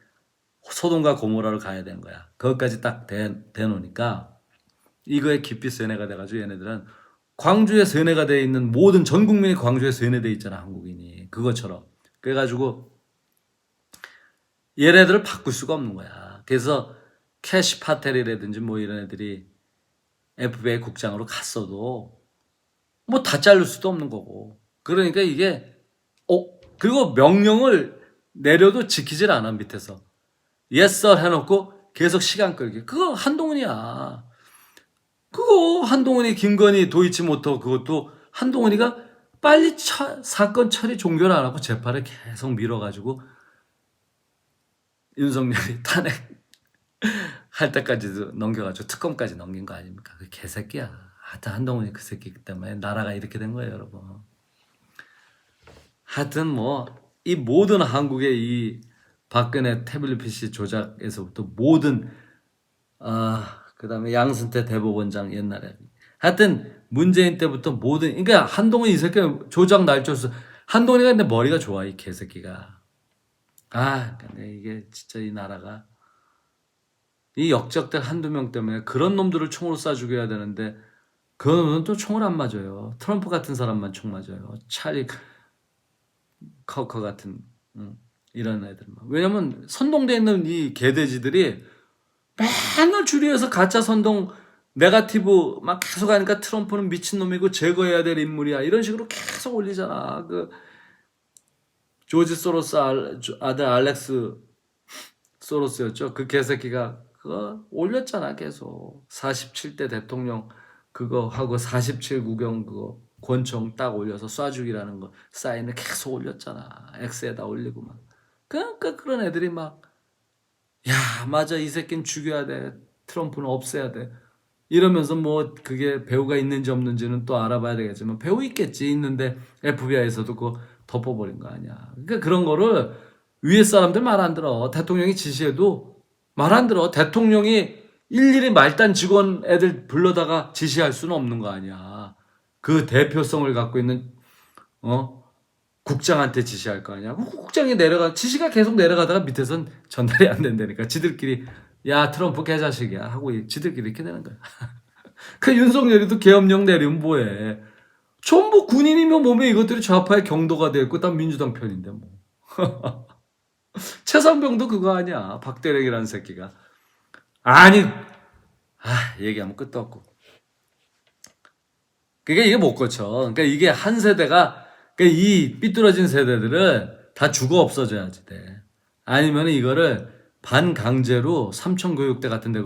[SPEAKER 1] 소돔과 고모라로 가야 되는 거야. 그것까지 딱 대놓으니까 이거에 깊이 세뇌가 돼가지고 얘네들은 광주에 세뇌가 돼 있는 모든 전 국민이 광주에 세뇌돼 있잖아. 한국인이 그것처럼. 그래가지고 얘네들을 바꿀 수가 없는 거야. 그래서 캐시 파텔이라든지 뭐 이런 애들이 FBI 국장으로 갔어도 뭐 다 자를 수도 없는 거고. 그러니까 이게 그리고 명령을 내려도 지키질 않아. 밑에서 yes sir 해놓고 계속 시간 끌기. 그거 한동훈이야. 그거 한동훈이 김건희 도이치모터 그것도 한동훈이가 빨리 사건 처리 종결 안 하고 재판을 계속 밀어가지고 윤석열이 탄핵 할 때까지도 넘겨가지고 특검까지 넘긴 거 아닙니까? 그 개새끼야. 하여튼 한동훈이 그 새끼 때문에 나라가 이렇게 된 거예요, 여러분. 하여튼 뭐 이 모든 한국의 이 박근혜 태블릿 PC 조작에서부터 모든 그 다음에 양승태 대법원장 옛날에 하여튼 문재인 때부터 모든 그러니까 한동훈 이 새끼 조작 날조스 한동훈이가 근데 머리가 좋아 이 개새끼가. 근데 이게 진짜 이 나라가 이 역적들 한두 명 때문에 그런 놈들을 총으로 쏴 죽여야 되는데 그런 놈은 또 총을 안 맞아요. 트럼프 같은 사람만 총 맞아요. 찰리 커커 같은 이런 애들만. 왜냐면 선동돼 있는 이 개돼지들이 맨날 줄이어서 가짜 선동 네거티브 막 계속 하니까 트럼프는 미친놈이고 제거해야 될 인물이야 이런 식으로 계속 올리잖아. 그 조지 소로스 아들 알렉스 소로스였죠. 그 개새끼가 그거 올렸잖아 계속. 47대 대통령 그거 하고 47 구경 그거 권총 딱 올려서 쏴주기라는 거 사인을 계속 올렸잖아. X에다 올리고 막. 그러니까 그런 애들이 막 야, 맞아. 이 새끼는 죽여야 돼. 트럼프는 없애야 돼. 이러면서 뭐 그게 배우가 있는지 없는지는 또 알아봐야 되겠지만 배우 있겠지. 있는데 FBI에서도 그거 덮어버린 거 아니야. 그러니까 그런 거를 위에 사람들 말 안 들어. 대통령이 지시해도 말 안 들어. 대통령이 일일이 말단 직원 애들 불러다가 지시할 수는 없는 거 아니야. 그 대표성을 갖고 있는 국장한테 지시할 거 아니야. 국장이 지시가 계속 내려가다가 밑에선 전달이 안 된다니까. 지들끼리, 야, 트럼프 개자식이야. 하고 지들끼리 이렇게 되는 거야. 그 윤석열이도 계엄령 내리면 뭐해. 전부 군인이면 몸에 이것들이 좌파의 경도가 되어 있고, 다 민주당 편인데 뭐. 최상병도 그거 아니야. 박대령이라는 새끼가. 아니, 얘기하면 끝도 없고. 그러니까 이게 못 고쳐. 그러니까 이게 한 세대가 그러니까 이 삐뚤어진 세대들은 다 죽어 없어져야지 돼. 아니면 이거를 반강제로 삼청교육대 같은 데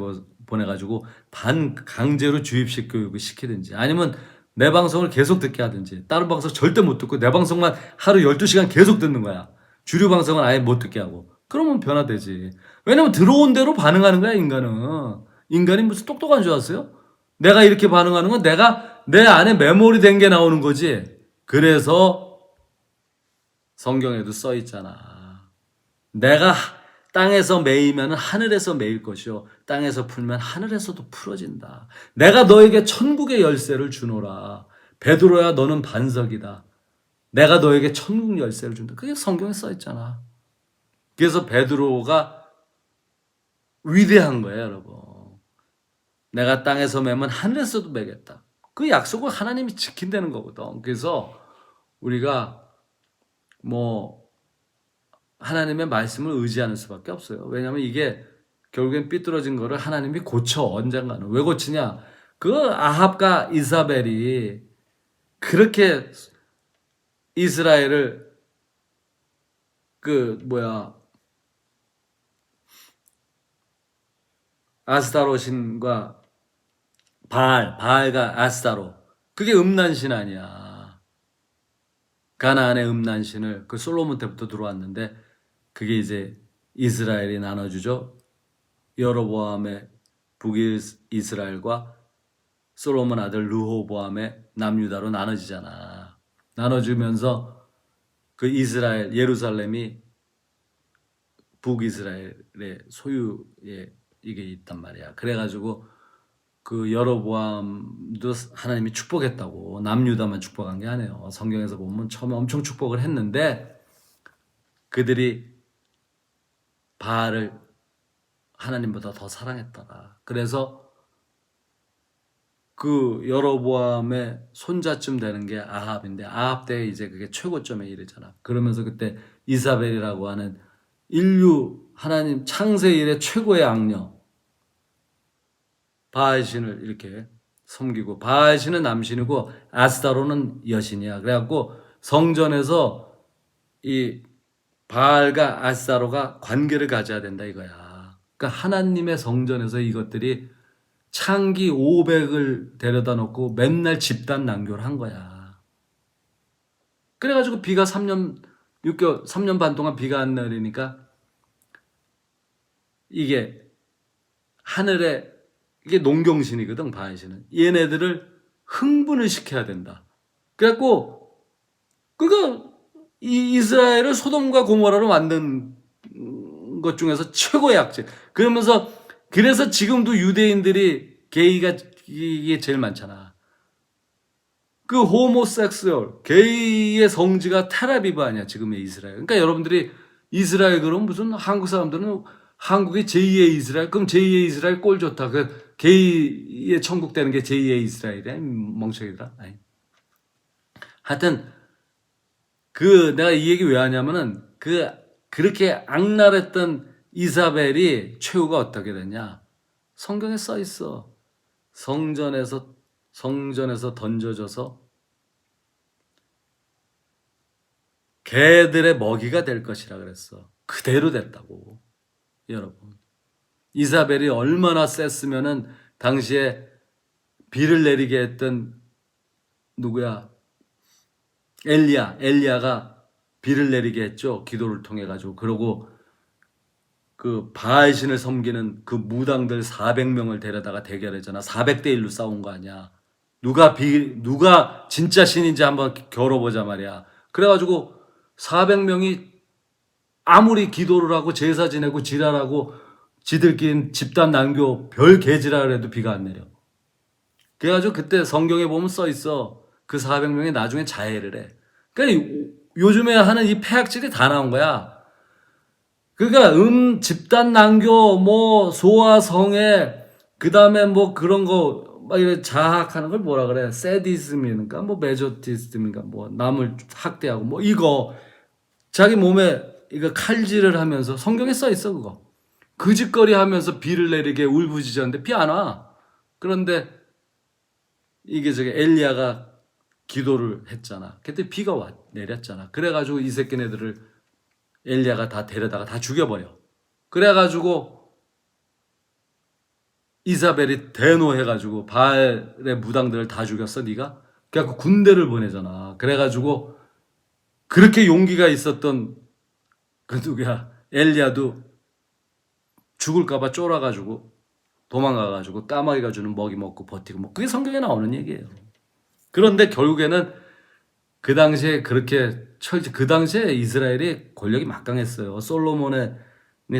[SPEAKER 1] 보내가지고 반강제로 주입식 교육을 시키든지 아니면 내 방송을 계속 듣게 하든지 다른 방송 절대 못 듣고 내 방송만 하루 12시간 계속 듣는 거야. 주류 방송은 아예 못 듣게 하고. 그러면 변화되지. 왜냐면 들어온 대로 반응하는 거야 인간은. 인간이 무슨 똑똑한 줄 아세요? 내가 이렇게 반응하는 건 내가 내 안에 메모리 된 게 나오는 거지. 그래서 성경에도 써 있잖아. 내가 땅에서 매이면 하늘에서 매일 것이요 땅에서 풀면 하늘에서도 풀어진다. 내가 너에게 천국의 열쇠를 주노라. 베드로야 너는 반석이다. 내가 너에게 천국 열쇠를 준다. 그게 성경에 써 있잖아. 그래서 베드로가 위대한 거예요, 여러분. 내가 땅에서 매면 하늘에서도 매겠다. 그 약속을 하나님이 지킨다는 거거든. 그래서 우리가 뭐 하나님의 말씀을 의지하는 수밖에 없어요. 왜냐하면 이게 결국엔 삐뚤어진 거를 하나님이 고쳐 언젠가는. 왜 고치냐? 그 아합과 이사벨이 그렇게 이스라엘을 아스타로신과 바알과 아스타로 그게 음란신 아니야. 가나안의 음란신을 그 솔로몬 때부터 들어왔는데 그게 이제 이스라엘이 나눠주죠. 여로보암의 북이스라엘과 솔로몬 아들 르호보암의 남유다로 나눠지잖아. 나눠주면서 그 이스라엘 예루살렘이 북이스라엘의 소유에 이게 있단 말이야. 그래가지고 그 여로보암도 하나님이 축복했다고 남유다만 축복한 게 아니에요. 성경에서 보면 처음에 엄청 축복을 했는데 그들이 바알을 하나님보다 더 사랑했더라. 그래서 그 여로보암의 손자쯤 되는 게 아합인데 아합 때 이제 그게 최고점에 이르잖아. 그러면서 그때 이사벨이라고 하는 인류 하나님 창세 이래 최고의 악녀 바알신을 이렇게 섬기고 바알신은 남신이고 아스타로는 여신이야. 그래갖고 성전에서 이 바알과 아스타로가 관계를 가져야 된다 이거야. 그러니까 하나님의 성전에서 이것들이 창기 500을 데려다 놓고 맨날 집단 난교를 한 거야. 그래가지고 비가 3년 반 동안 비가 안 내리니까 이게 하늘에 이게 농경신이거든 바알신은. 얘네들을 흥분을 시켜야 된다. 그래갖고 그러니까 이스라엘을 소돔과 고모라로 만든 것 중에서 최고의 악질. 그러면서 그래서 지금도 유대인들이 게이가 이게 제일 많잖아. 그 호모섹수얼 게이의 성지가 텔아비브 아니야 지금의 이스라엘. 그러니까 여러분들이 이스라엘 그럼 무슨 한국 사람들은 한국이 제2의 이스라엘, 그럼 제2의 이스라엘 꼴 좋다. 그 게이의 천국 되는 게 제2의 이스라엘이야 멍청이들아. 아니. 하여튼 그 내가 이 얘기 왜 하냐면은 그렇게 악랄했던 이사벨이 최후가 어떻게 됐냐? 성경에 써 있어. 성전에서 던져져서 개들의 먹이가 될 것이라 그랬어. 그대로 됐다고. 여러분. 이사벨이 얼마나 셌으면은 당시에 비를 내리게 했던 누구야? 엘리야가 비를 내리게 했죠. 기도를 통해 가지고. 그러고 그 바알신을 섬기는 그 무당들 400명을 데려다가 대결했잖아. 400대 1로 싸운 거 아니야. 누가 진짜 신인지 한번 겨뤄보자 말이야. 그래가지고 400명이 아무리 기도를 하고 제사 지내고 지랄하고 지들끼리 집단 난교 별 개지랄을 해도 비가 안 내려. 그래가지고 그때 성경에 보면 써 있어. 그 400명이 나중에 자해를 해. 그러니까 요즘에 하는 이 폐악질이 다 나온 거야. 그러니까 집단 난교 뭐 소아성애 그다음에 뭐 그런 거 막 이렇게 자학하는 걸 뭐라 그래? 세디즘인가 뭐 메조티즘인가 뭐 남을 학대하고 뭐 이거 자기 몸에 이거 칼질을 하면서 성경에 써 있어 그거. 그 짓거리 하면서 비를 내리게 울부짖었는데 비 안 와. 그런데 이게 저기 엘리야가 기도를 했잖아. 그때 비가 내렸잖아. 그래가지고 이 새끼네들을 엘리야가 다 데려다가 다 죽여버려. 그래가지고 이사벨이 대노해가지고 바알의 무당들을 다 죽였어 네가? 그래갖고 군대를 보내잖아. 그래가지고 그렇게 용기가 있었던 그 누구야 엘리야도 죽을까봐 쫄아가지고 도망가가지고 까마귀가 주는 먹이 먹고 버티고 뭐 그게 성경에 나오는 얘기예요. 그런데 결국에는 그 당시에 그 당시에 이스라엘이 권력이 막강했어요. 솔로몬이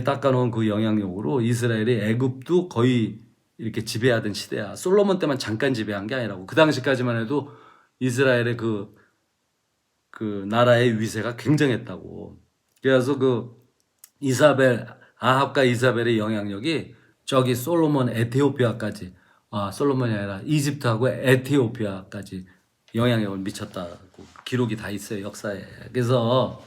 [SPEAKER 1] 닦아놓은 그 영향력으로 이스라엘이 애굽도 거의 이렇게 지배하던 시대야. 솔로몬 때만 잠깐 지배한 게 아니라고. 그 당시까지만 해도 이스라엘의 그 나라의 위세가 굉장했다고. 그래서 아합과 이사벨의 영향력이 저기 솔로몬 에티오피아까지, 솔로몬이 아니라 이집트하고 에티오피아까지 영향력을 미쳤다고 기록이 다 있어요, 역사에. 그래서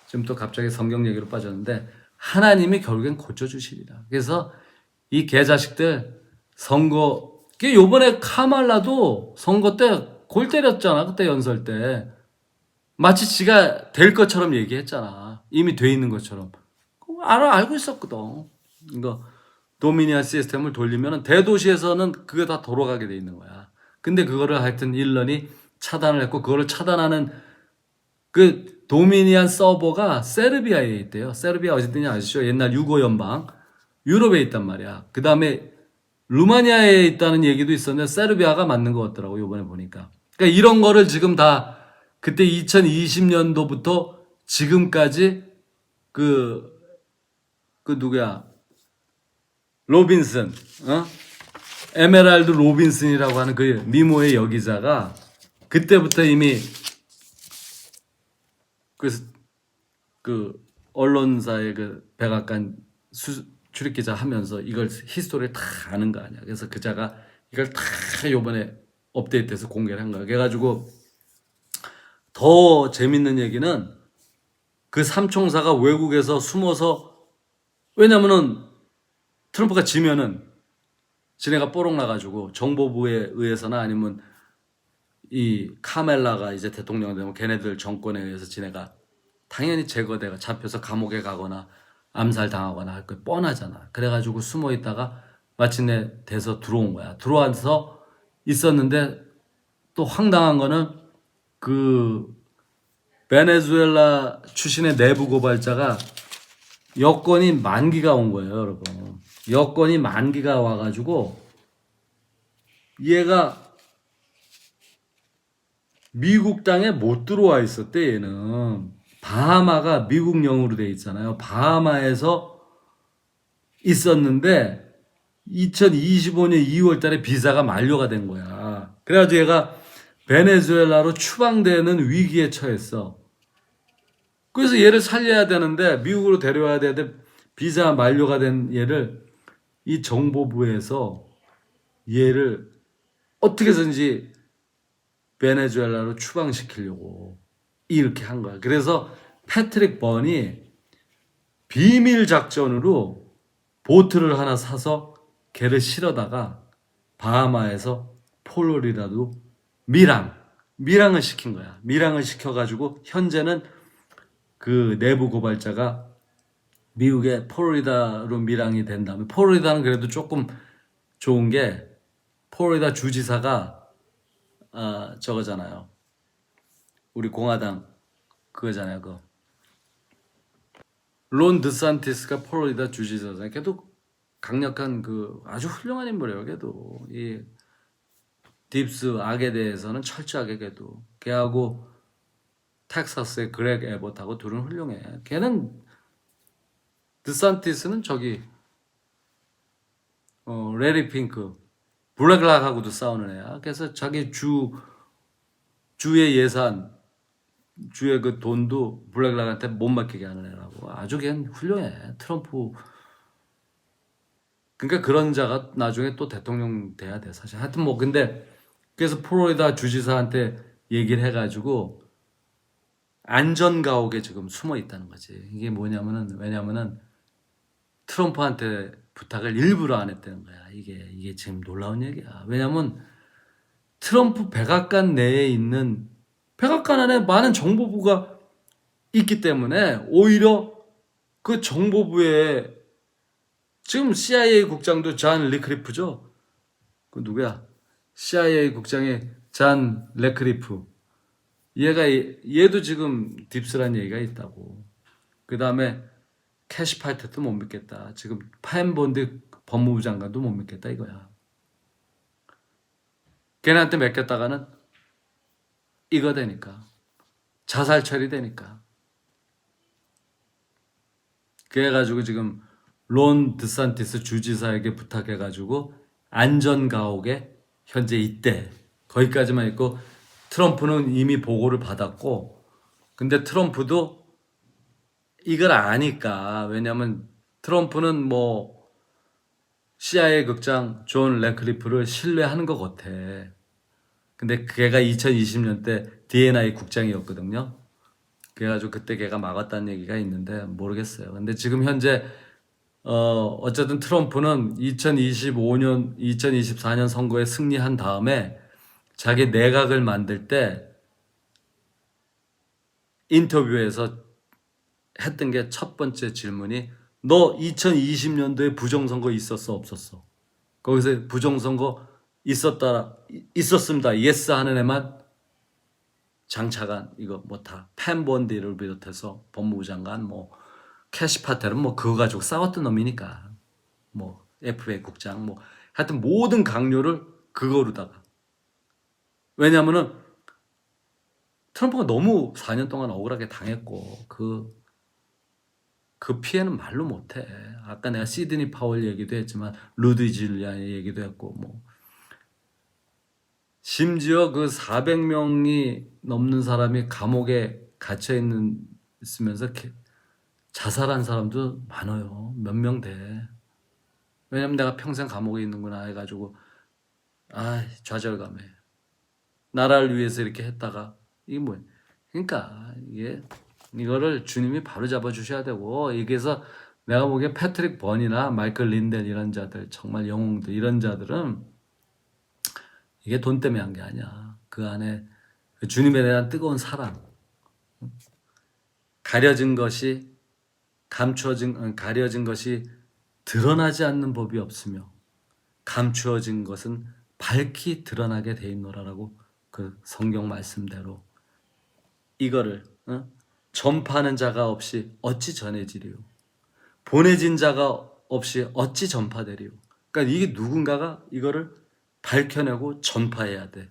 [SPEAKER 1] 지금 또 갑자기 성경 얘기로 빠졌는데 하나님이 결국엔 고쳐주시리라. 그래서 이 개자식들 선거, 요번에 카말라도 선거 때 골 때렸잖아. 그때 연설 때. 마치 지가 될 것처럼 얘기했잖아. 이미 돼 있는 것처럼. 알고 있었거든. 이거 도미니언 시스템을 돌리면 대도시에서는 그게 다 돌아가게 돼 있는 거야. 근데 그거를 하여튼 일런이 차단을 했고, 그거를 차단하는 그 도미니언 서버가 세르비아에 있대요. 세르비아 어디 있느냐 아시죠? 옛날 유고 연방. 유럽에 있단 말이야. 그 다음에 루마니아에 있다는 얘기도 있었는데 세르비아가 맞는 것 같더라고, 요번에 보니까. 그러니까 이런 거를 지금 다 그때 2020년도부터 지금까지 누구야? 로빈슨, 에메랄드 로빈슨이라고 하는 그 미모의 여기자가 그때부터 이미 그 언론사의 그 백악관 출입기자 하면서 이걸 히스토리를 다 아는 거 아니야. 그래서 그자가 이걸 다 요번에 업데이트해서 공개를 한 거야. 그래가지고 더 재밌는 얘기는 그 삼총사가 외국에서 숨어서, 왜냐면은 트럼프가 지면은 지네가 뽀록 나가지고 정보부에 의해서나 아니면 이 카멜라가 이제 대통령 되면 걔네들 정권에 의해서 지네가 당연히 제거돼가 잡혀서 감옥에 가거나 암살당하거나 할 거 뻔하잖아. 그래가지고 숨어 있다가 마침내 돼서 들어온 거야. 들어와서 있었는데 또 황당한 거는 그 베네수엘라 출신의 내부 고발자가 여권이 만기가 온 거예요, 여러분. 여권이 만기가 와가지고 얘가 미국 땅에 못 들어와 있었대. 얘는 바하마가 미국령으로 돼 있잖아요. 바하마에서 있었는데 2025년 2월 달에 비자가 만료가 된 거야. 그래가지고 얘가 베네수엘라로 추방되는 위기에 처했어. 그래서 얘를 살려야 되는데 미국으로 데려와야 되는데 비자 만료가 된 얘를 이 정보부에서 얘를 어떻게 해서든지 베네수엘라로 추방시키려고 이렇게 한 거야. 그래서 패트릭 번이 비밀 작전으로 보트를 하나 사서 걔를 실어다가 바하마에서 폴로리다도 밀항을 시킨 거야. 밀항을 시켜가지고 현재는 그 내부 고발자가 미국의 폴로리다로 밀항이 된 다음에, 폴로리다는 그래도 조금 좋은 게 폴로리다 주지사가 저거잖아요. 우리 공화당 그거잖아요. 론 드산티스가 폴로리다 주지사잖아요. 걔도 강력한 그 아주 훌륭한 인물이에요. 걔도 이 딥스 악에 대해서는 철저하게 걔하고 텍사스의 그렉 에버트하고 둘은 훌륭해. 걔는 드산티스는 저기 레리 핑크 블랙락하고도 싸우는 애야. 그래서 자기 주의 예산, 주의 그 돈도 블랙락한테 못 맡기게 하는 애라고. 아주 걔는 훌륭해. 트럼프. 그러니까 그런 자가 나중에 또 대통령 돼야 돼, 사실. 하여튼 뭐 근데 그래서 플로리다 주지사한테 얘기를 해가지고 안전가옥에 지금 숨어 있다는 거지. 이게 뭐냐면은, 왜냐면은 트럼프한테 부탁을 일부러 안 했다는 거야. 이게 지금 놀라운 얘기야. 왜냐면 트럼프 백악관 내에 있는, 백악관 안에 많은 정보부가 있기 때문에 오히려 그 정보부에 지금 CIA 국장도 잔 레크리프죠. 그 누구야? CIA 국장의 잔 레크리프. 얘도 지금 딥스란 얘기가 있다고. 그 다음에 캐시 파이터도 못 믿겠다. 지금 파앤본드 법무부 장관도 못 믿겠다 이거야. 걔네한테 맡겼다가는 이거 되니까. 자살 처리되니까. 그래가지고 지금 론 드산티스 주지사에게 부탁해가지고 안전가옥에 현재 있대. 거기까지만 있고 트럼프는 이미 보고를 받았고, 근데 트럼프도 이걸 아니까, 왜냐면 트럼프는 뭐 CIA 국장 존 레클리프를 신뢰하는 것 같아. 근데 걔가 2020년 때 DNI 국장이었거든요. 그래가지고 그때 걔가 막았다는 얘기가 있는데 모르겠어요. 근데 지금 현재 어쨌든 트럼프는 2024년 선거에 승리한 다음에 자기 내각을 만들 때 인터뷰에서 했던 게 첫 번째 질문이 너 2020년도에 부정선거 있었어 없었어? 거기서 부정선거 있었습니다. 예스 하는 애만 장차관 이거 뭐 다 펜본디를 비롯해서 법무부 장관 뭐 캐시 파텔은 뭐 그거 가지고 싸웠던 놈이니까 뭐 FBI 국장 뭐 하여튼 모든 강요를 그거로다가, 왜냐면은 트럼프가 너무 4년 동안 억울하게 당했고 그 피해는 말로 못해. 아까 내가 시드니 파월 얘기도 했지만 루디 줄리아니 얘기도 했고 뭐 심지어 그 400명이 넘는 사람이 감옥에 갇혀 있으면서 자살한 사람도 많아요. 몇 명 돼. 왜냐면 내가 평생 감옥에 있는구나 해가지고 좌절감에 나라를 위해서 이렇게 했다가 이게 뭐야? 그러니까 이거를 주님이 바로 잡아 주셔야 되고, 여기서 내가 보기에 패트릭 번이나 마이클 린덴 이런 자들, 정말 영웅들 이런 자들은 이게 돈 때문에 한 게 아니야. 그 안에 주님에 대한 뜨거운 사랑, 가려진 것이 드러나지 않는 법이 없으며 감추어진 것은 밝히 드러나게 돼 있노라라고 그 성경 말씀대로 이거를 전파하는 자가 없이 어찌 전해지리요? 보내진 자가 없이 어찌 전파되리요? 그러니까 이게 누군가가 이거를 밝혀내고 전파해야 돼.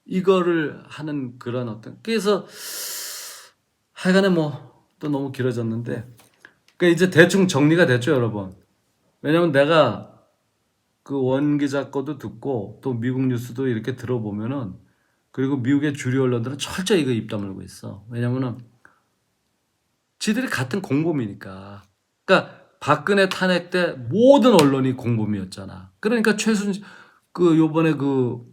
[SPEAKER 1] 이거를 하는 그런 어떤, 그래서 하여간에 뭐 또 너무 길어졌는데, 그러니까 이제 대충 정리가 됐죠, 여러분. 왜냐면 내가 그 원 기자 거도 듣고 또 미국 뉴스도 이렇게 들어보면은 그리고 미국의 주류 언론들은 철저히 이거 입 다물고 있어. 왜냐면은 지들이 같은 공범이니까. 그러니까 박근혜 탄핵 때 모든 언론이 공범이었잖아. 그러니까 그 요번에 그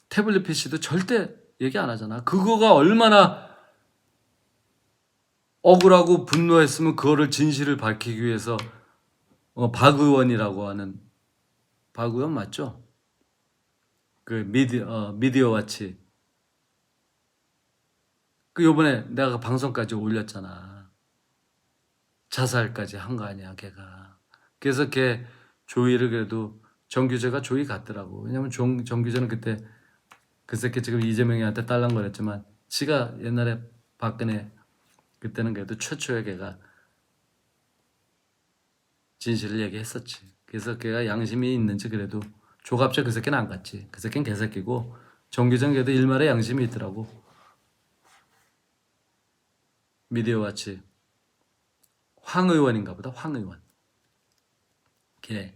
[SPEAKER 1] 태블릿 PC도 절대 얘기 안 하잖아. 그거가 얼마나 억울하고 분노했으면 그거를 진실을 밝히기 위해서 박 의원이라고 하는 박 의원 맞죠? 그 미디어 와치 그 요번에 내가 방송까지 올렸잖아. 자살까지 한 거 아니야 걔가. 그래서 걔 조의를 그래도 정규재가 조의 갔더라고. 왜냐면 정규재는 그때 그 새끼 지금 이재명이한테 딸랑거렸지만 지가 옛날에 박근혜 그때는 그래도 최초의 걔가 진실을 얘기했었지. 그래서 걔가 양심이 있는지 그래도 조갑재 그 새끼는 안 갔지. 그 새끼는 개새끼고 정규정 걔도 일말의 양심이 있더라고. 미디어와치 황 의원인가 보다. 황 의원. 걔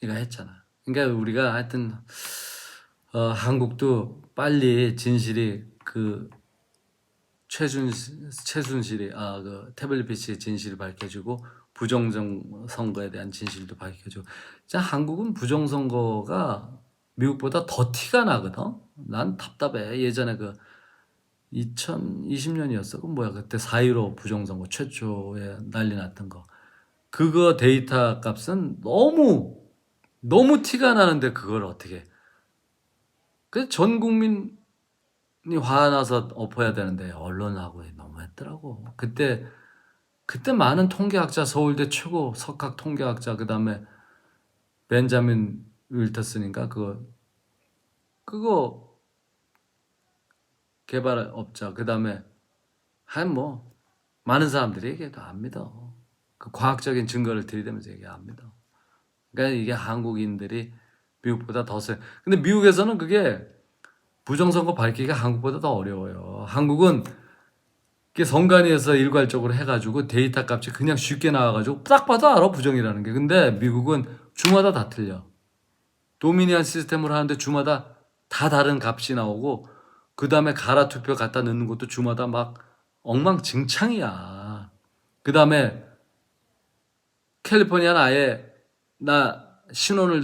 [SPEAKER 1] 이거 했잖아. 그러니까 우리가 하여튼 한국도 빨리 진실이 그 최순실이 그 태블릿 PC의 진실을 밝혀주고 부정정 선거에 대한 진실도 밝혀주고. 자, 한국은 부정선거가 미국보다 더 티가 나거든. 난 답답해. 예전에 그 2020년이었어. 그 뭐야 그때 4.15 부정선거 최초에 난리 났던 거. 그거 데이터 값은 너무 티가 나는데 그걸 어떻게? 그 전 국민이 화나서 엎어야 되는데 언론하고 너무했더라고. 그때 많은 통계학자 서울대 최고 석학 통계학자 그다음에 벤자민 윌터슨인가 그거 개발업자 그다음에 뭐 많은 사람들이 얘기해도 안 믿어. 그 과학적인 증거를 들이대면서 얘기 안 믿어. 그러니까 이게 한국인들이 미국보다 더 세. 근데 미국에서는 그게 부정선거 밝히기가 한국보다 더 어려워요. 한국은 이게 선관위에서 일괄적으로 해가지고 데이터 값이 그냥 쉽게 나와가지고 딱 봐도 알아 부정이라는 게. 근데 미국은 주마다 다 틀려. 도미니언 시스템으로 하는데 주마다 다 다른 값이 나오고 그 다음에 가라 투표 갖다 넣는 것도 주마다 막 엉망진창이야. 그 다음에 캘리포니아는 아예 나 신원을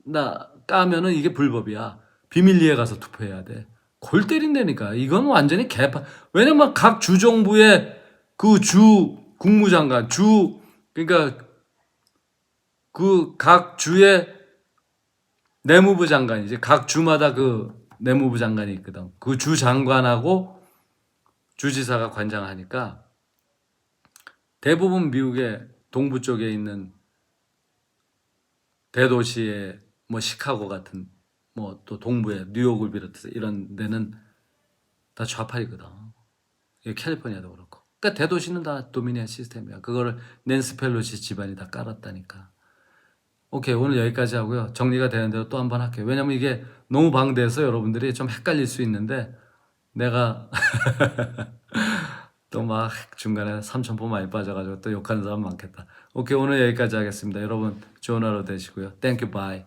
[SPEAKER 1] 나 까면은 이게 불법이야. 비밀리에 가서 투표해야 돼. 골 때린다니까. 이건 완전히 개판. 왜냐면 각 주정부의 그 주 국무장관, 그러니까 그 각 주의 내무부 장관이지. 각 주마다 그 내무부 장관이 있거든. 그 주 장관하고 주지사가 관장하니까 대부분 미국의 동부 쪽에 있는 대도시의 뭐 시카고 같은 뭐 또 동부의 뉴욕을 비롯해서 이런 데는 다 좌파이거든. 캘리포니아도 그렇고. 그러니까 대도시는 다 도미니언 시스템이야. 그거를 낸스 펠로시 집안이 다 깔았다니까. 오케이, 오늘 여기까지 하고요. 정리가 되는 대로 또 한 번 할게요. 왜냐면 이게 너무 방대해서 여러분들이 좀 헷갈릴 수 있는데 내가 또 막 중간에 삼천포 많이 빠져가지고 또 욕하는 사람 많겠다. 오케이, 오늘 여기까지 하겠습니다. 여러분 좋은 하루 되시고요. 땡큐 바이.